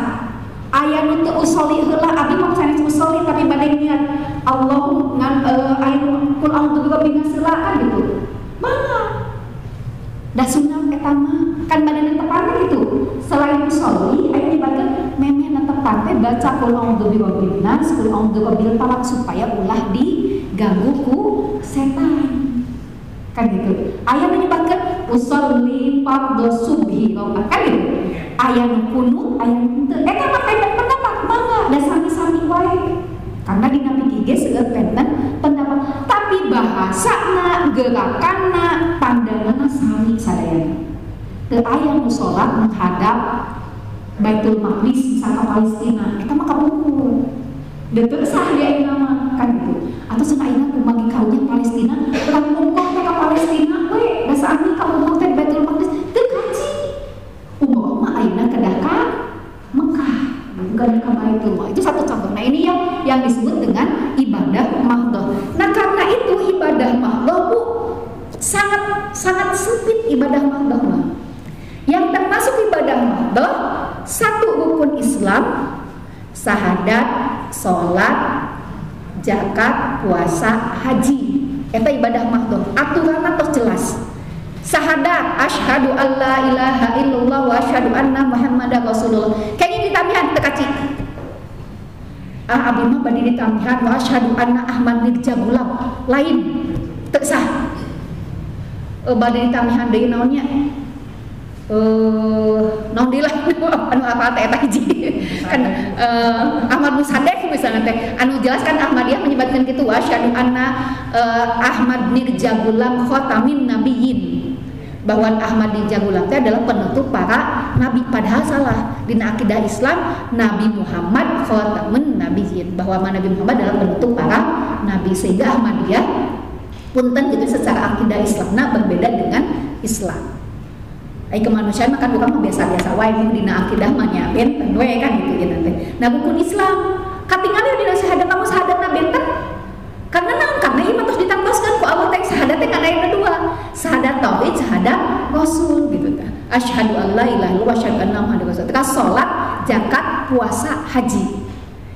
Aya nu teu usoli heula abi mah sanes usoli tapi bade niat Allah ngan aya nu kul a'udzu birabbin nas kan gitu. Mangga. Da sunat eta mah kan bade netepane gitu. Selain usoli aya dibageun memeh netepan teh baca kul a'udzu birabbin nas, kul a'udzu birabbil falaq supaya ulah diganggu ku setan. Kan gitu. Aya menyebabkan usolli fardhu subhi kan gitu. Aya nu kunut, aya nu teu. Eta mah pendapat mangga da sami-sami wae. Karena dina pikir seueur penten pendapat, tapi bahasana, gerakanna, pandanganna sami sadayana. Teu aya nu salat menghadap Baitul Maqdis misalnya Palestina, eta mah kabungkul. Teu sah dia nama kan gitu. Atau cenah ayeuna kumagi karunya Palestina, urang mungkul teh ka Palestina we, da saami ka mungkul teh Baitul Maqdis teu kaji. Umur mah ayeuna kedah ka Mekah, bukan ke Baitullah. Itu satu contoh. Nah, ini yang disebut dengan ibadah mahdhah. Nah, karena itu ibadah mahdhah Bu sangat sempit ibadah mahdhah. Yang termasuk ibadah mahdhah satu rukun Islam, syahadat, sholat, zakat, puasa, haji. eta ibadah mah tuh aturanna tos jelas. Sahadat asyhadu alla ilaha illallah wa asyhadu anna muhammadar rasulullah. Kayaknya ditambihan teu kaci. Abi mah bade ditambihan wa asyhadu anna Ahmad Mirza Gulam. Lain teu sah. Bade ditambihan deui naonnya? Naon deui lah anu apa teh eta hiji. Kan Ahmad Musaddiq misalnya teh anu jelas kan Ahmadiyah menyebutkan kitu wa asyhadu anna Ahmad Mirza Gulam khatamin nabiyyin. Bahwa Ahmad Mirza Gulam itu adalah penutup para nabi, padahal salah. Di akidah Islam Nabi Muhammad khatamun nabiyyin, bahwa Nabi Muhammad adalah penutup para nabi, sehingga Ahmadiyah punten gitu secara akidah Islamna berbeda dengan Islam. Ai kemanusiaan makan bukan biasa-biasa wae dina akidah mah nya benten we kan gitu ya nanti. Nah buku Islam katingali dina syahadat kamu syahadatna benten. Karena iman terus ditangtoskan ku Allah teh syahadatnya kan aya dua. Syahadat tauhid, syahadat rasul gitu kan. Asyhadu an la ilaha illallah wa asyhadu anna muhammadar rasul. Teka salat, zakat, puasa, haji.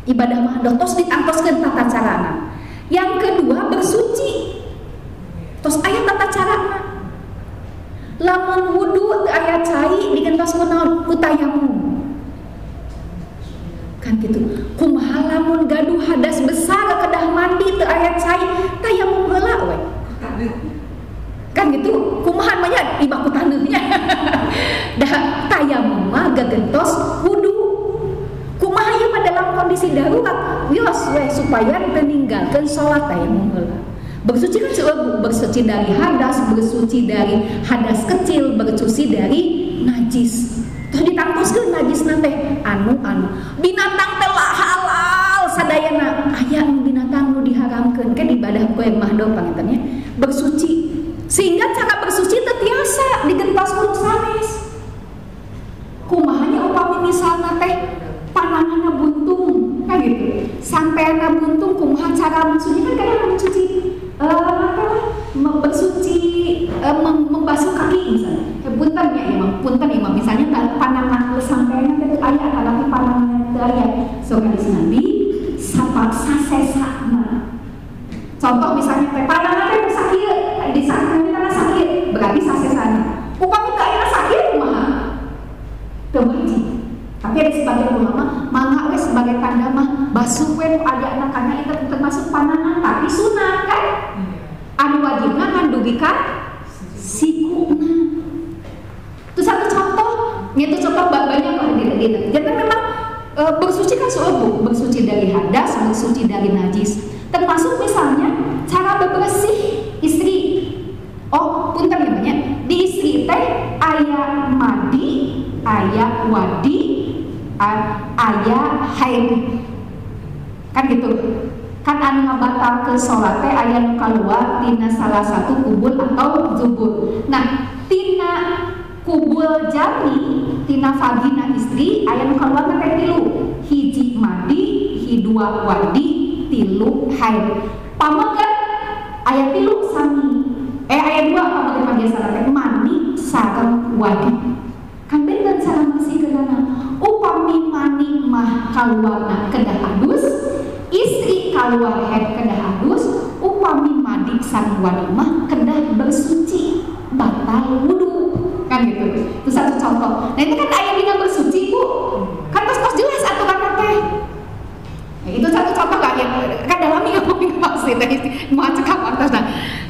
Ibadah mah terus ditangtoskeun tata carana. Yang kedua bersuci. Terus aya tata carana. Lamun wudu teu aya cai digentoskeun naon? Ku tayamum. Kan gitu. Kumaha lamun gaduh hadas besar kedah mandi teu aya cai, tayamum heula we. Kan gitu. Kumaha mah nya ibaku taneuhnya. Da tayamum mah gagentos wudu. Kumaha ieu mah dalam kondisi darurat, wios we supaya teu ninggalkeun salat tayamum heula. Bersuci kan bersuci dari hadas, bersuci dari hadas kecil, bersuci dari najis. Terus ditangtoskeun najis nanti anu binatang telah halal sadayana aya binatang nu diharamkeun kan ibadah ku yang mahdo pangetannya bersuci, sehingga cara bersuci teu tiasa digentos ku sanes. Kumaha nya upami misalna teh pananganna buntung kan gitu, sampeana buntung kumaha cara mensuci kan kadang mencuci bersuci membasuh kaki misalnya. Punten ya misalnya panangan sampean teh aya tapi panangan teu aya. So hadis Nabi sapa sasesana. Contoh misalnya teh panangan teh sakieu, di sakieu kana sakit, berarti sasesana. Upami teu aya sakit kumaha? Teu wajib. Tapi ada sebagian ulama mangga we sebagai tanda mah basuh we aya anak kana itu termasuk panangan tapi sunat kan? Anu wajibna kan dugikan sikuna. Itu satu contoh, itu contoh banyak lah di. Jadi memang bersuci kan subuh, bersuci dari hadas, bersuci dari najis. Termasuk misalnya cara bebersih istri. Oh, punten ya banyak. Di istri teh aya mandi, aya wadi, aya haid. Kan gitu. Kan anu ngabatal ke salat teh aya nu kaluar tina salah satu kubul atau zubur. Nah, tina kubul jami, tina vagina istri aya nu kaluar teh 3. Hiji mandi, hidua wadi, 3 haid. Pamegat aya 3 sami. Aya 2 pamegat mah biasa teh mandi sareng wadi. Kan benten cara bersihkeunana. Upami mani mah kaluarna kedah adus, istri kaluar haid kedah halus, upami mandi sang wadi mah kedah bersuci batal wudu kan gitu. Itu satu contoh. Nah ini kan aya dina bersuci Bu, kan tos jelas aturan teh. Nah, itu satu contoh kan dalam ngomong pasti tadi mau cekap atas. Nah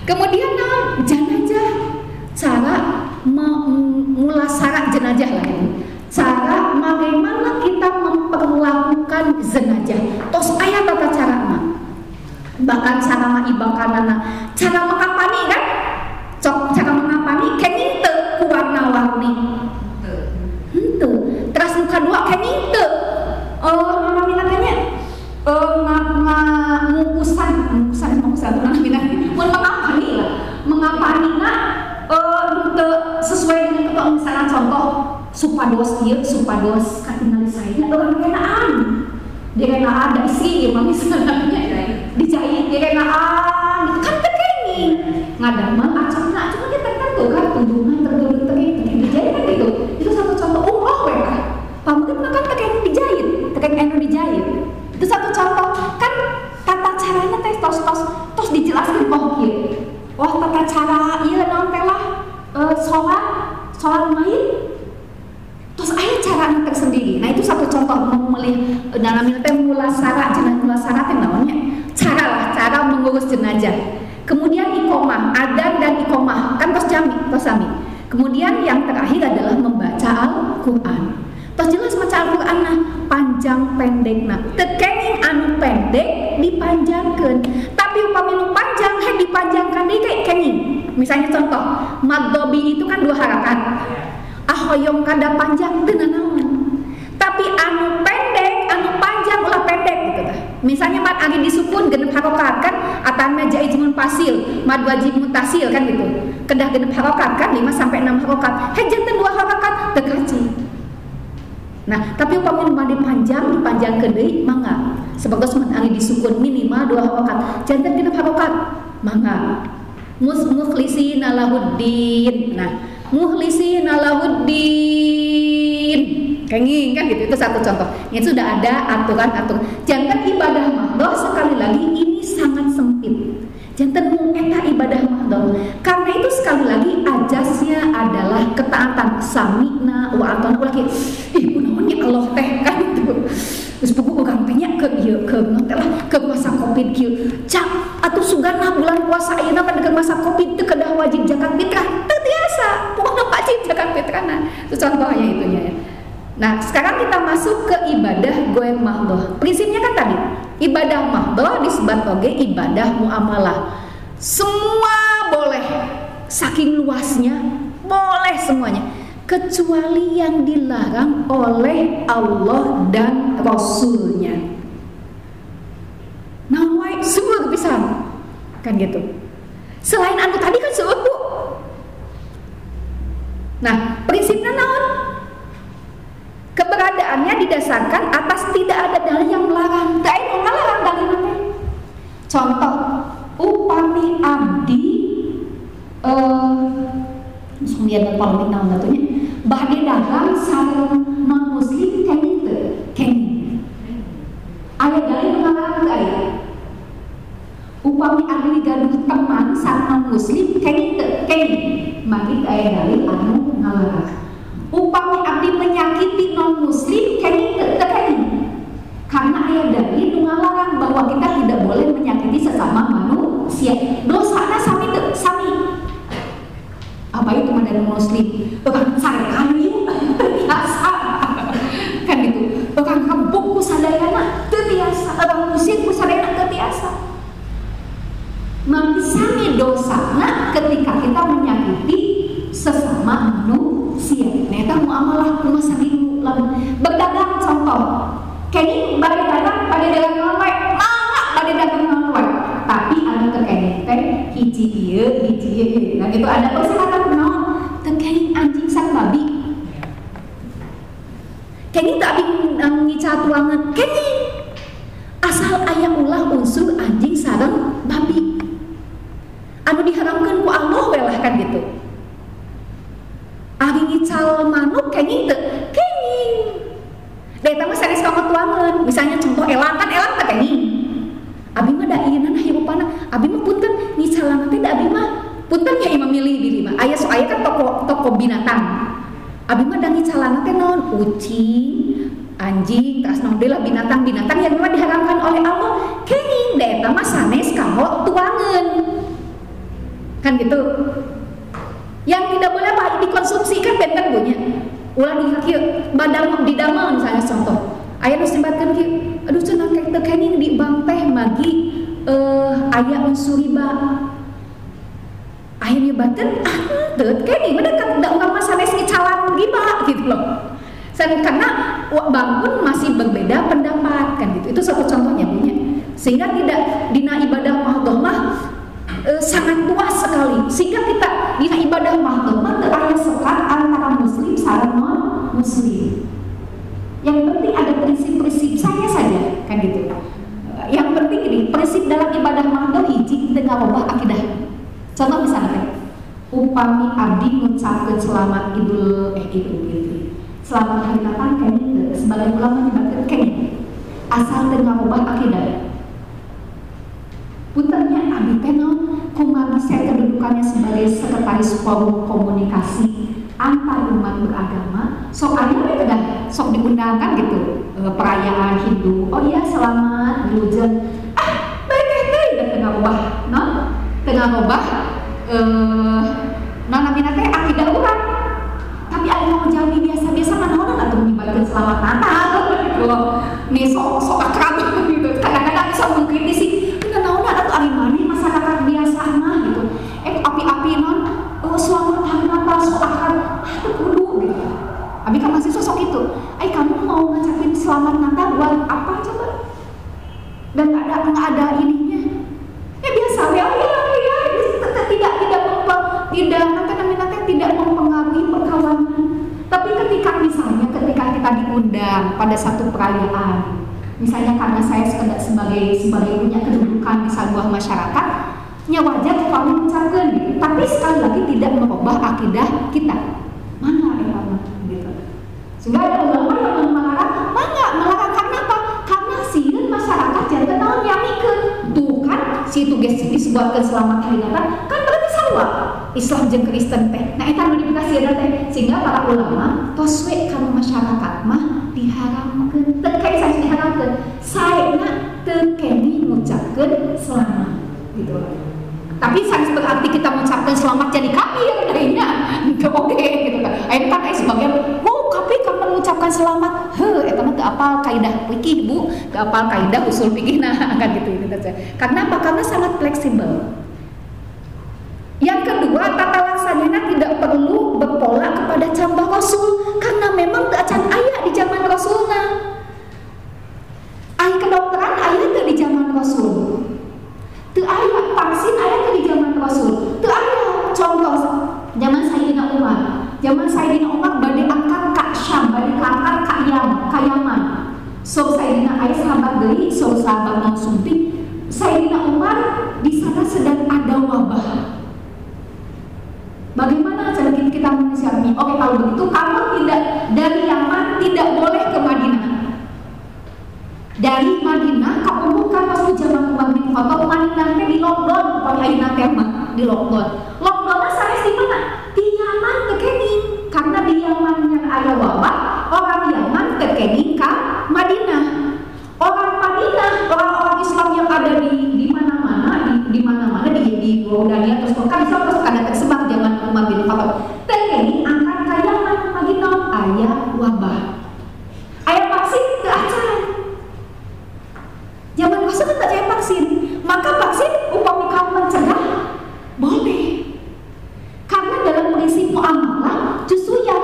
kemudian jenazah, cara mulasara jenazah lah itu. Cara bagaimana kita memperlakukan jenazah. Tos aya tata cara mah. Bahkan cara mah ibakanana, cara mengapani kan? Cara mengapani kening teu ku warna-warni. Henteu. Terus nu kadua kening teu. Namina tanya ngukusan mun mengapani lah. Mengapanina sesuai dengan ketua misalnya contoh supados ieu supados katingali saena orang kenaan. Direnaan da isi ieu mah misalnya dijahit direnaan kan teu kenging. Ngadamel acungna cuma dia tertentu kan tundungan tertuduh teu dijahit kan gitu. Itu satu contoh umroh we kan. Pamukeun mah kan teu kenging dijahit, teu kenging anu dijahit. Itu satu contoh kan tata caranya teh tos dijelaskeun oh kieu. tata cara ieu naon teh lah sholat main. Terus aya carana tersendiri. Nah, itu satu contoh melihat namanya teh mulasara, jenazah mulasara teh naonnya? Cara mengurus jenazah. Kemudian iqomah, adzan dan iqomah kan tos sami. Kemudian yang terakhir adalah membaca Al-Qur'an. Tos jelas maca Al-Qur'an nah panjang pendekna. Tekenging anu pendek dipanjangkeun. Tapi upami nu panjang dipanjangkan deui kayak kenging. Misalnya contoh, maddobi itu kan 2 harakat. Hoyong kada panjang teu naon. Tapi anu pendek, anu panjang ulah pendek gitu tah. Misalnya mad ari disukun genep harokat kan atana jaizmun fasil, mad wajib mutasil kan gitu. Kedah genep harokat kan 5 sampai 6 harokat. Janten 2 harokat teu kaci. Nah, tapi upami mad dipanjangkeun deui mangga. Sabagus mad ari disukun minimal 2 harokat, janten genep harokat mangga. Mukhlisina lahuddin. Nah, mukhlisina lahuddin kenging kan gitu, itu satu contoh. Ini sudah ada aturan-aturan. Jangan ibadah mahdhah, sekali lagi ini sangat sempit. Jangan eta ibadah mahdhah. Karena itu sekali lagi ajasnya adalah ketaatan sami'na wa ata'na ulaki. Kunaon nya Allah teh kan itu. Terus buku urang teh nya ke ieu ke naon teh lah ke masa Covid kieu. Cak atuh sugana bulan puasa ayeuna pada masa Covid teu kedah wajib zakat fitrah. Teu tiasa. Pokoknya wajib zakat fitrahna. Itu contohnya itunya ya. Nah, sekarang kita masuk ke ibadah goer mahdhah. Prinsipnya kan tadi, ibadah mahdhah disebut oge ibadah muamalah. Semua boleh, saking luasnya boleh semuanya, kecuali yang dilarang oleh Allah dan Rasulnya. Nah, wae seueur pisan. Kan gitu. Selain anu tadi kan seueur, Bu. Nah, prinsipnya naon? Keberadaannya didasarkan atas tidak ada dalil yang melarang. Tak ada melarang dalilnya. Contoh, upami abdi kemudian polemik naon satunya bade dagang sareng non muslim kenging teu kenging. Aya dalil melarang teu aya? Upami abdi gaduh teman sareng non muslim kenging teu kenging. Mangit aya dalil anu ngalarang. Upami abdi menyakiti non muslim kenging teu kenging. Karena aya dalil nu ngalarang bahwa kita tidak boleh menyakiti sesama manusia. Dosana sami teu? Sami. Apa itu mandan muslim? Tukang sarekan ieu biasa. Kan gitu. Tukang kembung ku sadayana teu tiasa, orang muslim ku sadayana teu tiasa. Mangki sami dosana ketika kita menyakiti sesama manusia. Eta muamalah kumaha sadiru lamun berdagang contoh. Kenging bade dagang naon wae, mangga bade dagang naon wae. Tapi anu teu kenging teh hiji ieu, hiji ieu. Nah itu ada persyaratan naon? Teu kenging anjing sareng babi. Kenging teu abdi ngical tuangan, kenging. Asal aya ulah unsur anjing sareng babi. Anu diharamkeun ku Allah we lah kan gitu. Ari ngical manuk kenging teu? Kenging. Da eta mah sanes kamotuangeun. Misalnya contoh elang kan elang teh kenging. Abi mah da ieu na hirupana. Abi mah punten ngicalan teh da abi mah punten nya imam milih diri mah. Aya kan toko binatang. Abi mah da ngicalan teh naon? Kucing, anjing, terus naon deui lah binatang-binatang yang memang diharamkan oleh Allah. Kenging da eta mah sanes kamotuangeun. Kan gitu. Yang tidak boleh apa dikonsumsi kan benten punya. Ulah dihakieu badang didamel misalnya contoh. Aya nu sibatkeun kieu. Aduh cenah teu kenging di bank teh magi aya unsur riba. Aya nyebatkeun teu kenging mah da urang mah sanes ngicalan riba gitu loh. Karena bank pun masih berbeda pendapat kan gitu. Itu satu contohnya punya. Sehingga tidak dina ibadah mahdhah mah sangat luas sekali, sehingga kita dina ibadah mahdhah mah teu aya sekat antara muslim sareng non muslim. Yang penting ada prinsip-prinsip saja kan gitu. Yang penting ini prinsip dalam ibadah mahdhah hiji teu ngarobah akidah. Contoh misalnya upami abdi ngucapkeun selamat Idul Fitri. Selamat hari Natal kenging teu? Sebagian ulama nyebutkeun kenging. Asal teu ngarobah akidah. Puntennya abdi teh naon kumaha saya kedudukannya sebagai sekretaris forum komunikasi antar umat beragama, sok aya kedah sok diundangkan gitu perayaan Hindu. Oh iya selamat dilujeun. Baik teh tengah ubah, non? Tengah ubah namina teh akidah urang. Tapi ada mau jami biasa-biasa manaon atuh menyebarkeun selamat Natal gitu. Nih sok akrab gitu. Kadang-kadang bisa mengkritisi, "Naon atuh ari mani masyarakat biasa mah gitu. Api-api non selamat hari Natal sok akrab kudu gitu." Abi kan masih sosok itu. Kamu mau ngucapin selamat Natal buat apa coba? Dan nggak ada ininya. Ya biasa ya tidak mempengaruhi perkawanan. Tapi ketika kita diundang pada satu perayaan, misalnya karena saya sebagai punya kedudukan di sebuah masyarakat, nya wajar kami mengucapkan, tapi sekali lagi tidak merubah akidah kita. Mana gitu. Sehingga ada ulama yang melarang karena apa? Karena sieun masyarakat janten naon nyamikeun. Tuh kan si tugas disebutkan selamat hari Natal kan berarti sarua Islam jeung Kristen teh. Nah eta nu dipikasieun teh sehingga para ulama tos we kana masyarakat mah diharamkeun. Teu kae sae diharamkeun. Saena teu kene ngucapkeun selamat gitu. Tapi sanes berarti kita mengucapkan selamat jadi kafir lainnya. Teu oge gitu kan. Eta kan sebagian kafir kapan mengucapkan selamat. Eta mah teu apal kaidah fikih Bu, teu apal kaidah usul fikih nah kan gitu. Karena apa? Karena sangat fleksibel. Yang kedua, tata laksananya tidak perlu berpola kepada contoh Rasul karena memang teu acan aya di zaman Rasulna. Ai kedokteran aya teu di zaman Rasul. Teu aya vaksin aya teu di zaman Rasul. Teu aya contoh zaman Sayyidina Umar. Zaman Sayyidina Umar bade angkat ka Syam, bade angkat ka Yaman. So Sayyidina aya sahabat deui, so sahabat non suntik. Sayyidina Umar di sana sedang ada wabah. Bagaimana cara kita menyiasati? Oke, kalau begitu kamu tidak dari Yaman tidak boleh ke Madinah. Dari Madinah kamu bukan pas zaman Umar bin Khattab, Madinah teh di lockdown, pokoknya ayeuna teh mah di lockdown. Lockdownnya sanes di mana? Di Yaman teu kening. Karena di Yaman yang ada wabah, orang Yaman teu kening ka Madinah. Orang Madinah, orang-orang Islam yang ada di mana-mana di Jordania terus kan Islam terus kada tersebar zaman Umar bin Khattab. Tengeni angkat ka Yaman Madinah aya wabah. Aya vaksin teu acan. Zaman Rasul teu aya vaksin. Maka vaksin upami kamu mencegah boleh. Karena dalam prinsip muamalah justru yang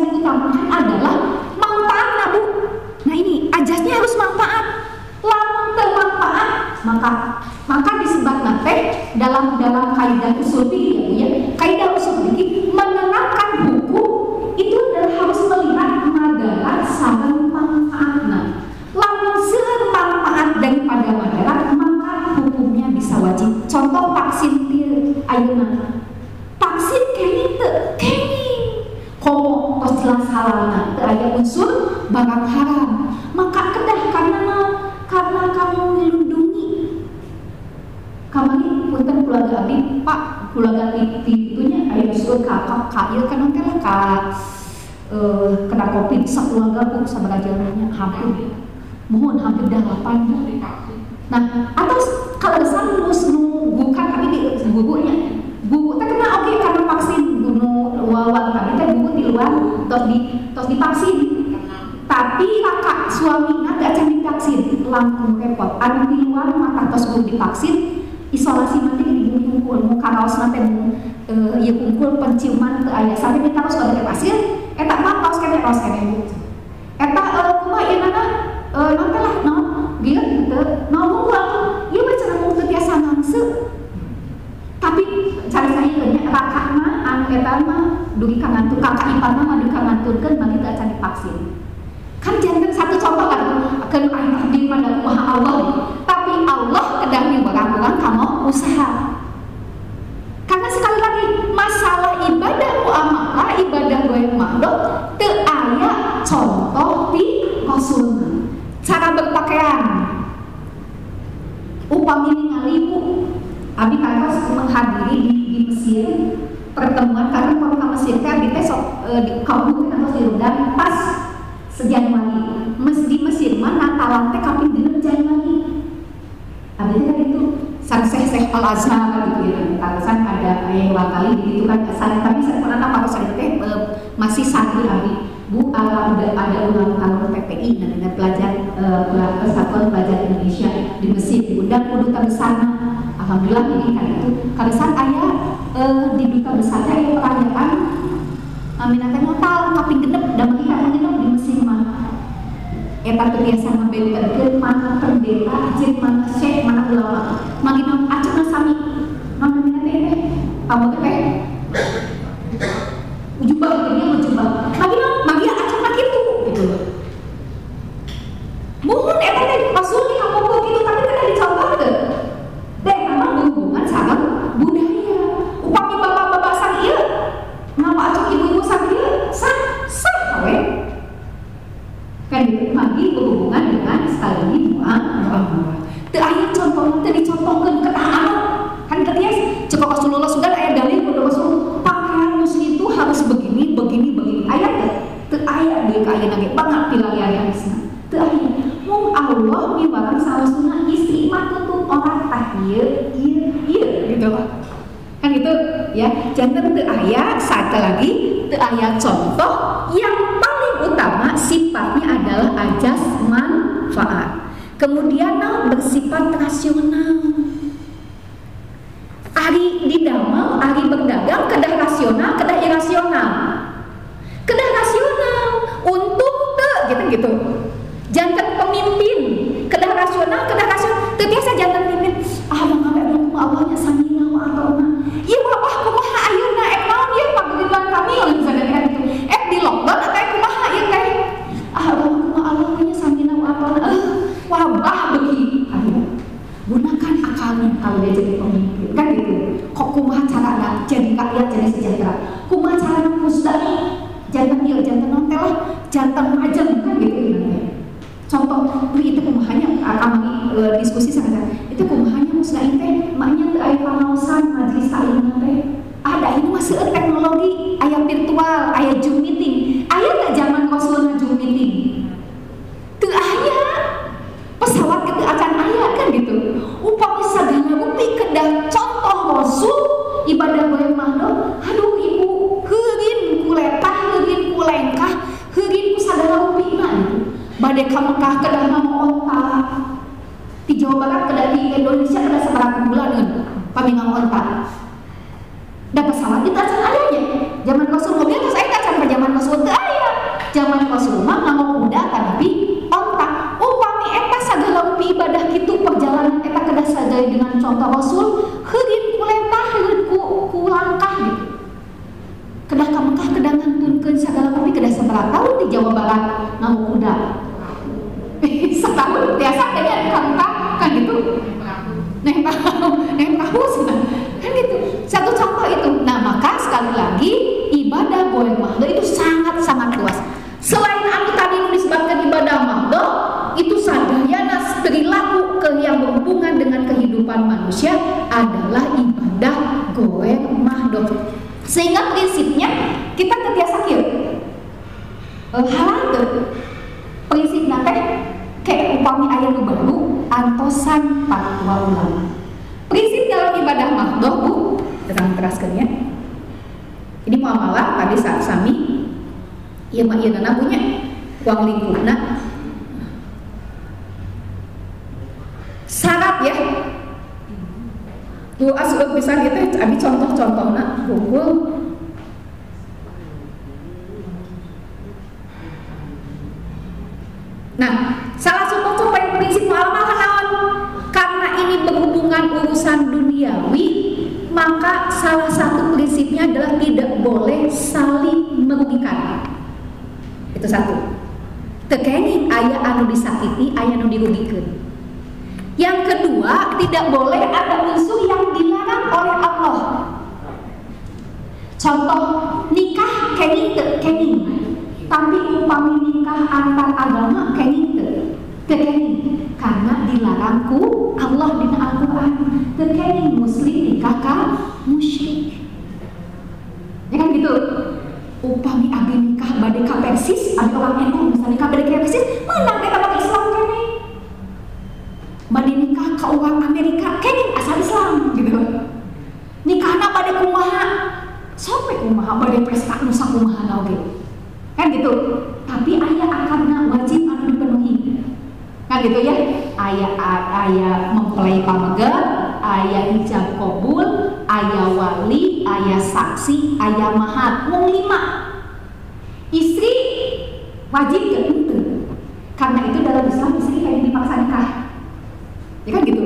diutamakan adalah manfaatnya Bu. Nah ini ajasnya harus manfaat. Lamun teu manfaat maka disebutna teh dalam kaidah usul fikih ya. Kaidah usul fikih menerapkan hukum itu adalah harus melihat madarat sareng manfaatna. Lamun seueur manfaat daripada madarat maka hukumnya bisa wajib. Contoh vaksin di ayeuna. Vaksin kene teu kene. Komo tos jelas halalna teu aya unsur barang haram. Maka kedah karena kamu melindungi. Kamari punten keluarga abdi, Pak, keluarga itunya aya usul kakak ieu kan teh lah ka kena Covid sakeluarga Bu sabarajalanya hampir. Mohon hampir dah 8 Bu. Nah, atau kalau besar bukan tapi di gugunya. Gugu teh kena oke karena vaksin bunuh wawan tapi teh gugu di luar tos divaksin. Tapi kakak suaminya gak akan divaksin, langsung repot. Anu di luar mata tos gugu divaksin. Isolasi nanti di kumpul, mau karaos nanti ya kumpul penciuman ke ayah sampai kita harus ada pasir, eta mah kaos kene Bu. Eta kumaha ieu nana nanti lah dia gitu, ngomong aku, ieu mah cara mau tiasa nangse. Tapi cara saya nya kakak mah anu eta mah dugi ka ngantur kakak ipar mah dugi ka nganturkeun bagi teu acan divaksin. Kan janten satu contoh kan akan ayat di pada Maha Allah. Tapi Allah kedang nyumbang kamu usaha. Karena sekali lagi masalah ibadah muamalah, ibadah goyang makhluk teu aya contoh di Rasul. Cara berpakaian upami ningali Bu abi kantos di kampung atau di Rundang pas sejanuari. Di Mesir mah Natalan teh kaping 6 Januari. Abis kan itu Syekh Al Azhar gitu ya. Kalasan ada yang kali gitu kan. Tapi saya pernah apa saya teh masih santri abi. Bu, udah ada ulang tahun PPI namanya Persatuan Pelajar Indonesia di Mesir diundang kudu ke sana. Alhamdulillah ini kan itu kalesan aya di duta besar aya perayaan aminate Natal kaping genep da mangika genep di Mesir mah. Eta teh biasa ngabeberkeun mana pendeta, jeung mana syekh, mana ulama. Magina acuna sami. Naon aminate teh? Pamoga teh ujubah dia ujubah magia acuna kitu gitu. Mohon eta teh maksud di kampung kitu tapi kada dicontohkeun. Deh memang berhubungan sama budaya. Upami bapak-bapak sang ieu ngapa acuk ibu-ibu sang ieu sah we. Kan gitu magi berhubungan dengan sekali lagi muamalah. Teu aya contohna teu dicontohkeun ke anak. Kan ketias ceuk Rasulullah sudah aya dalil kudu Rasul pakaian muslim itu harus begini. Ayat teu aya deui ka ayeuna ge banget pilarian hadisna. Teu aya. Mung Allah mibarang salasuna istri mah tutup orang tah ieu gitu kan gitu ya. Janten teu aya satu lagi teu aya contoh yang paling utama sifatnya adalah ajas manfaat. Kemudian bersifat rasional. Ari didamel, ari berdagang kedah rasional, kedah irasional. Kedah rasional, untung teu gitu. Jantan pemimpin, kedah rasional, teu biasa jantan pemimpin. Mangga belum Allahnya samina wa atona. Ieu bapak kumaha ayeuna naon ieu pageulian kami misalnya kan gitu. Di lockdown teh kumaha ieu teh? Allahnya samina wa atona. Wabah beuki. Gunakan akalnya kalau dia jadi pemimpin kan gitu. Kok kumaha carana jadi rakyat jadi sejahtera? Kumaha carana musdaqi? Jantan ieu jantan non teh lah, jantan majem kan gitu. Contoh itu kumahanya kami diskusi sangat itu kumahanya muslim teh maknya teu aya panaosan majelis taklim teh ada ini masih teknologi aya virtual aya Zoom meeting aya teh zaman Rasulna Zoom meeting teu aya pesawat teu acan aya kan gitu upami sagana bukti kedah contoh Rasul ibadah bae mah aduh ibu heureun kuletah heureun kulengkah heureun ku sagala upina gitu. Badai ka Mekah kedah ngamo onta di Jawa Barat kedah di Indonesia kedah seberapa bulan pami ngamo onta da pesawat kita acan ayanya zaman Rasul mobil terus aya acan zaman Rasul teu aya zaman Rasul mah ngamo kuda tapi onta upami eta sagala upi ibadah kitu perjalanan eta kedah sadaya dengan contoh Rasul heureun kuletah heureun ku langkah gitu kedah ka Mekah kedah ngantunkeun sagala upi kedah seberapa tahun di Jawa Barat ngamo kuda setahun biasa kayaknya kan gitu neng tahu kan gitu satu contoh itu. Nah maka sekali lagi ibadah goeng mahdoh itu sangat luas. Selain anu tadi disebutkan ibadah mahdoh itu sadayana perilaku yang berhubungan dengan kehidupan manusia adalah ibadah goeng mahdoh. Sehingga prinsipnya kita terbiasa halal prinsipnya teh kayak upami aya nu baru antosan fatwa ulama. Prinsip dalam ibadah mahdoh Bu, terang-teraskeunnya. Ini muamalah tadi saat sami ieu mah ieu punya uang lingkupna. Syarat ya. Bu asup bisa gitu abi contoh-contohna hukum nah, salah satu prinsip muamalah naon? Karena ini berhubungan urusan duniawi, maka salah satu prinsipnya adalah tidak boleh saling merugikan. Itu satu. Tekenging aya anu disakiti, aya anu dirugikeun. Yang kedua, tidak boleh ada unsur yang dilarang oleh Allah. Contoh nikah kenging teu kenging. Tapi upami nikah antar agama kenging tekenging karena dilarang ku Allah dina Al-Qur'an. Tekenging muslim nikah ka musyrik. Ya kan gitu. Upami Merdeka Persis, ada orang NU misalnya nikah Merdeka Persis, menang mereka pakai Islam kene. Bade nikah ke orang Amerika, kene asal Islam gitu. Nikahna pada kumaha, sampai kumaha bade pesta nusa kumaha oge. Kan gitu. Tapi aya akarna wajib anu dipenuhi. Kan gitu ya. Aya mempelai pamegeh, aya ijab kabul, aya wali, aya saksi, aya mahar, mung 5. Istri wajib gak itu. Karena itu dalam Islam istri kayak dipaksa nikah. Ya kan gitu.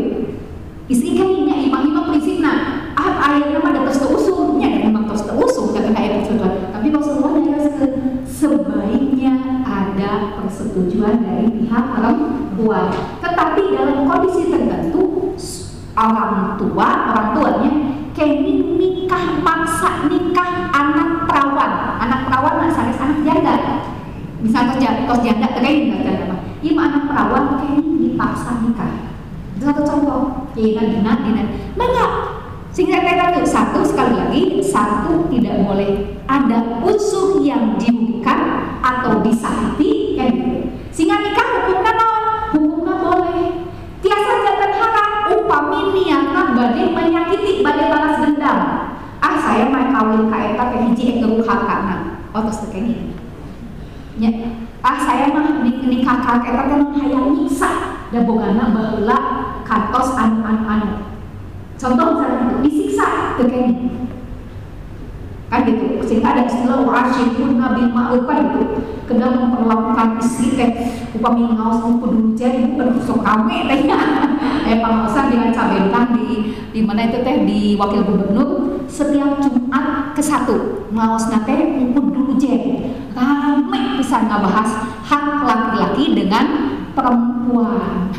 Istri kan ini imam prinsipna. Ayatnya mah dapat terusulnya, memang terus terusul ketika ayat tersebut. Tapi Rasulullah nyatakan sebaiknya ada persetujuan dari pihak orang tua. Tetapi dalam kondisi tertentu orang tuanya kini nikah maksa, nikah anak perawan sanes anak janda. Misal tos janda terkait dengan apa? Ima anak perawan kini dipaksa nikah. Itu satu contoh. Dina. Enggak. Sehingga kata satu, sekali lagi, satu tidak boleh ada unsur yang dirugikan atau disakiti, kan? Sehingga nikah hukumnya boleh. Tiasa jangan harap upami niatna bade menyakiti, bade balas dendam. Saya mau kawin ka eta teh hiji geruh hakana. Otos teh kene. Nya, saya mah nikah ka eta teh hayang nyiksa da bogana baheula kantos anu. Contoh misalnya disiksa tegeni. Kan gitu. Sehingga ada istilah wa'asyirun bil ma'ruf itu. Kedua memperlakukan istri teh upami ngaos kudu jadi bukan sok kame teh. Pengaosan dengan cabentang di mana itu teh di wakil gubernur setiap Jumat ke-1 ngaosna teh kudu jadi. Rame pisan ngabahas hak laki-laki dengan perempuan.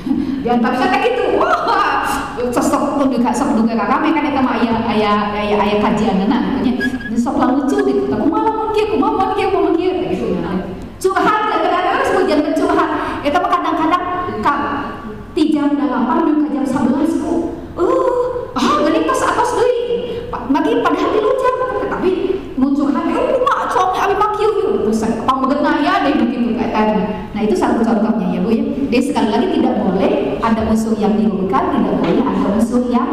Di antara saya gitu, wah, sok duga rame kan eta mah aya kajianna gitu nya. Sok lucu gitu. Kumaha mun kieu gitu. Curhat kadang-kadang harus hujan curhat. Eta mah kadang-kadang ka 3 jam 8 ka jam 11 ku. Geuning tos atos deui. Bagi padahal di lujar tapi mun curhat kumaha suami abi mah kieu terus pambegetna aya deui begitu eta. Nah, itu satu contohnya ya Bu ya. Jadi sekali lagi tidak boleh ada unsur yang dirugikan, tidak boleh ada unsur yang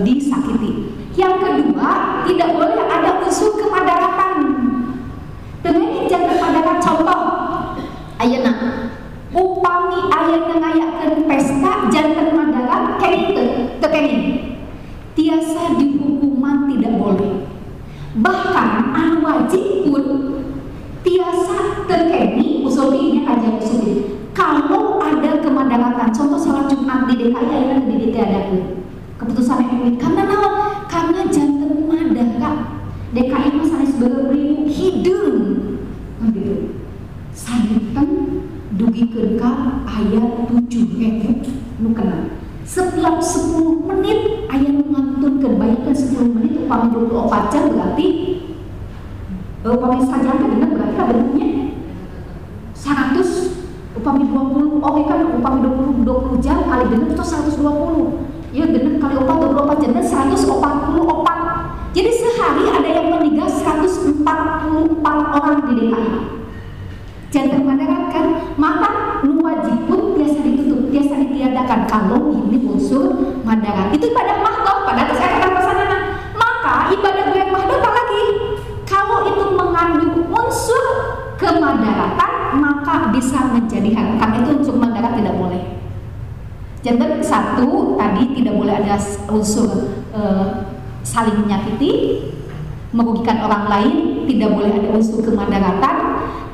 disakiti. Yang kedua, tidak boleh ada unsur kemadaratan. Dengan jangan madarat contoh. Ayeuna upami ayeuna ngayakeun pesta janten madarat kenging teu kenging. Tiasa dihukuman tidak boleh. Bahkan anu wajib pun tiasa terkeni usulinya kajian usuli. Kalau ada kemandaratan, contoh salat Jumat di DKI yang ditiadakan keputusan MUI karena naon? Karena janten madarat DKI mah sanes beuribu hideung gitu. Santen dugikeun ka aya 7.000 nu kena. Setiap 10 menit aya nu ngantunkeun bayarkeun 10 menit upami 24 jam berarti upami sajam bener berarti bentuknya 100 upami 20 oke kan upami 20 jam kali genep itu 120 ya genep kali 24 jam 144. Jadi sehari ada yang meninggal 144 orang di DKI. Jangan madarat kan, maka nu wajib pun biasa ditutup, biasa ditiadakan kalau ini unsur madarat. Itu ibadah mahdoh, pada saya akan pesanana. Maka ibadah bulan mahdoh apa lagi? Kalau itu mengandung unsur kemadaratan, maka bisa menjadi haram. Karena itu unsur madarat tidak boleh. Jadi satu tadi tidak boleh ada unsur saling menyakiti, merugikan orang lain, tidak boleh ada unsur kemadaratan,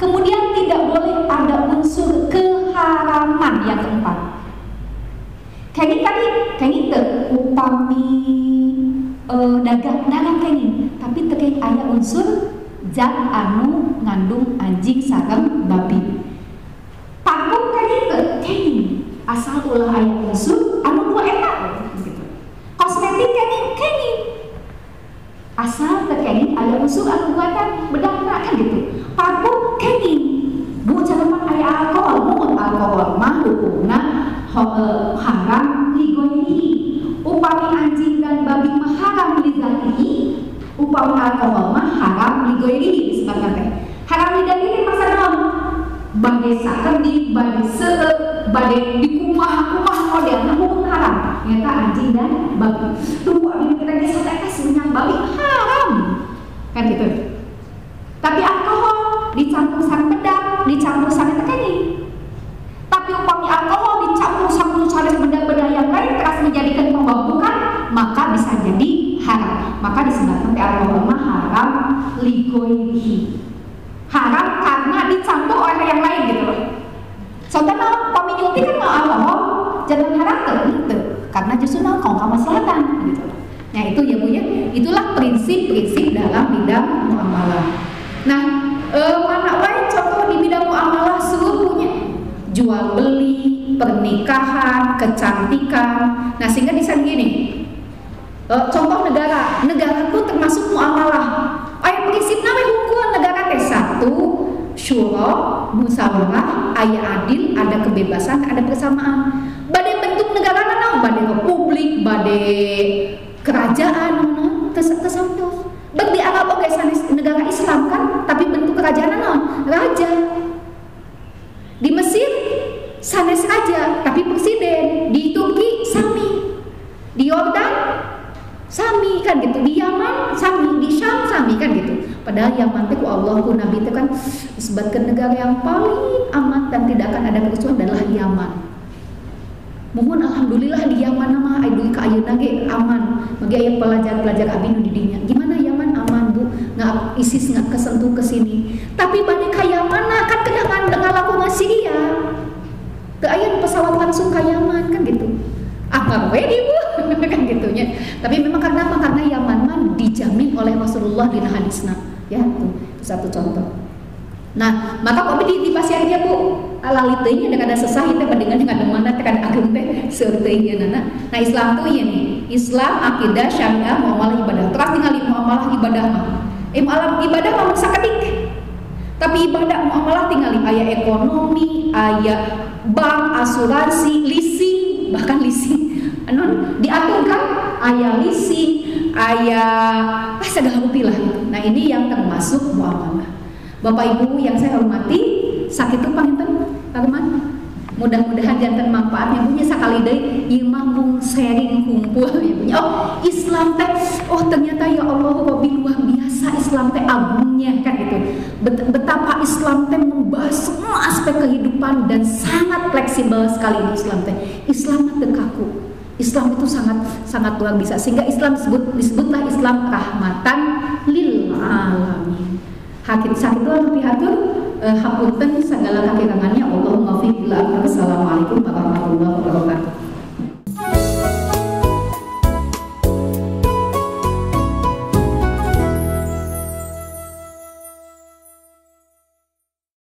kemudian tidak boleh ada unsur keharaman yang keempat. Kayak gitu upami dagang kayak tapi terkait ada unsur zat anu ngandung anjing sareng babi. Parfum kayak asal ulah aya unsur anu dua eta gitu. Kosmetik kayak asal terkait ada unsur anu dua eta bedana kan gitu. Parfum kayak bu jangan aya alkohol, mun alkohol mah hukumna haram ligoyi. Upami anjing dan babi mah haram lizatihi, upami alkohol mah haram ligoyi disebutkan teh. Haram hidan ini maksudnya naon? Bade sakerdi, bade seueur, bade di kumah-kumah model namun haram. Eta anjing dan babi. Duh, abdi kita ge sate minyak babi haram. Kan gitu. Tapi alkohol dicampur sareng bedak, dicampur sareng tekeni. Tapi upami alkohol dicampur sareng benda-benda yang lain terus menjadikan pemabukkan, maka bisa jadi haram. Maka disebutkan alkohol mah haram ligoihi. Haram karena dicampur oleh yang lain gitu loh. Contohnya upami nyuntik kan mau alkohol, jangan haram tuh, karena justru kau kamaslahatan gitu. Nah itu ya Bu ya, itulah prinsip-prinsip dalam bidang muamalah. Nah, mana wae contoh di bidang muamalah seluruhnya, jual beli, pernikahan, kecantikan. Nah sehingga di sana gini, contoh negara pun termasuk muamalah. Ayat prinsip nama hukum negara teh satu, syura, musyawarah, aya adil, ada kebebasan, ada persamaan. Bade bentuk negara naon? Bade republik, bade kerajaan naon? Tersambung. Berarti Arab oke sanes negara Islam kan, tapi bentuk kerajaan naon? Raja. Di Mesir sanes raja, tapi presiden. Di Turki sami. Di Yordan sami kan gitu, di Yaman sami, di Syam sami kan gitu. Padahal Yaman teh ku Allah ku Nabi teh kan disebutkan negara yang paling aman dan tidak akan ada kerusuhan adalah Yaman. Mohon alhamdulillah di Yaman mah aya duit ka ayeuna ge aman. Bagi aya pelajar-pelajar abi nu di dinya. Gimana Yaman aman Bu? Nggak ISIS nggak kesentuh ke sini. Tapi bade ka Yaman kan kena ngalakuan Syria. Teu aya pesawat langsung ka Yaman kan gitu. Apa we di Bu? Kan gitunya. Tapi memang karena Yaman mah dijamin oleh Rasulullah di hadisna. Ya, tuh satu contoh. Nah, maka kok di pasien dia Bu, laliteunya dengan ada sesah itu dengan mana tekan ageng teh seueur teh nana. Nah, Islam tuh ini, Islam akidah, syariah, muamalah ibadah. Terus tinggalin muamalah ibadah mah. Ibadah mah sakedik. Tapi ibadah muamalah tinggalin aya ekonomi, aya bank, asuransi, leasing, bahkan leasing. Anon diatur kan aya leasing, aya segala rupi lah. Nah, ini yang termasuk muamalah. Bapak Ibu yang saya hormati, sakit itu panginten teman. Mudah-mudahan jantan manfaatnya punya sekali deh ieu mah mung sharing kumpul ya punya. Oh, Islam teh ternyata ya Allah Rabbi luar biasa Islam teh agungnya kan gitu. Betapa Islam teh membahas semua aspek kehidupan dan sangat fleksibel sekali di Islam teh. Islam teh kaku. Islam itu sangat luar biasa sehingga Islam disebutlah Islam rahmatan lil alamin. Hakik sakit itu lebih atur hapunten segala kekurangannya. Allahumma fiqh. Assalamualaikum warahmatullahi wabarakatuh.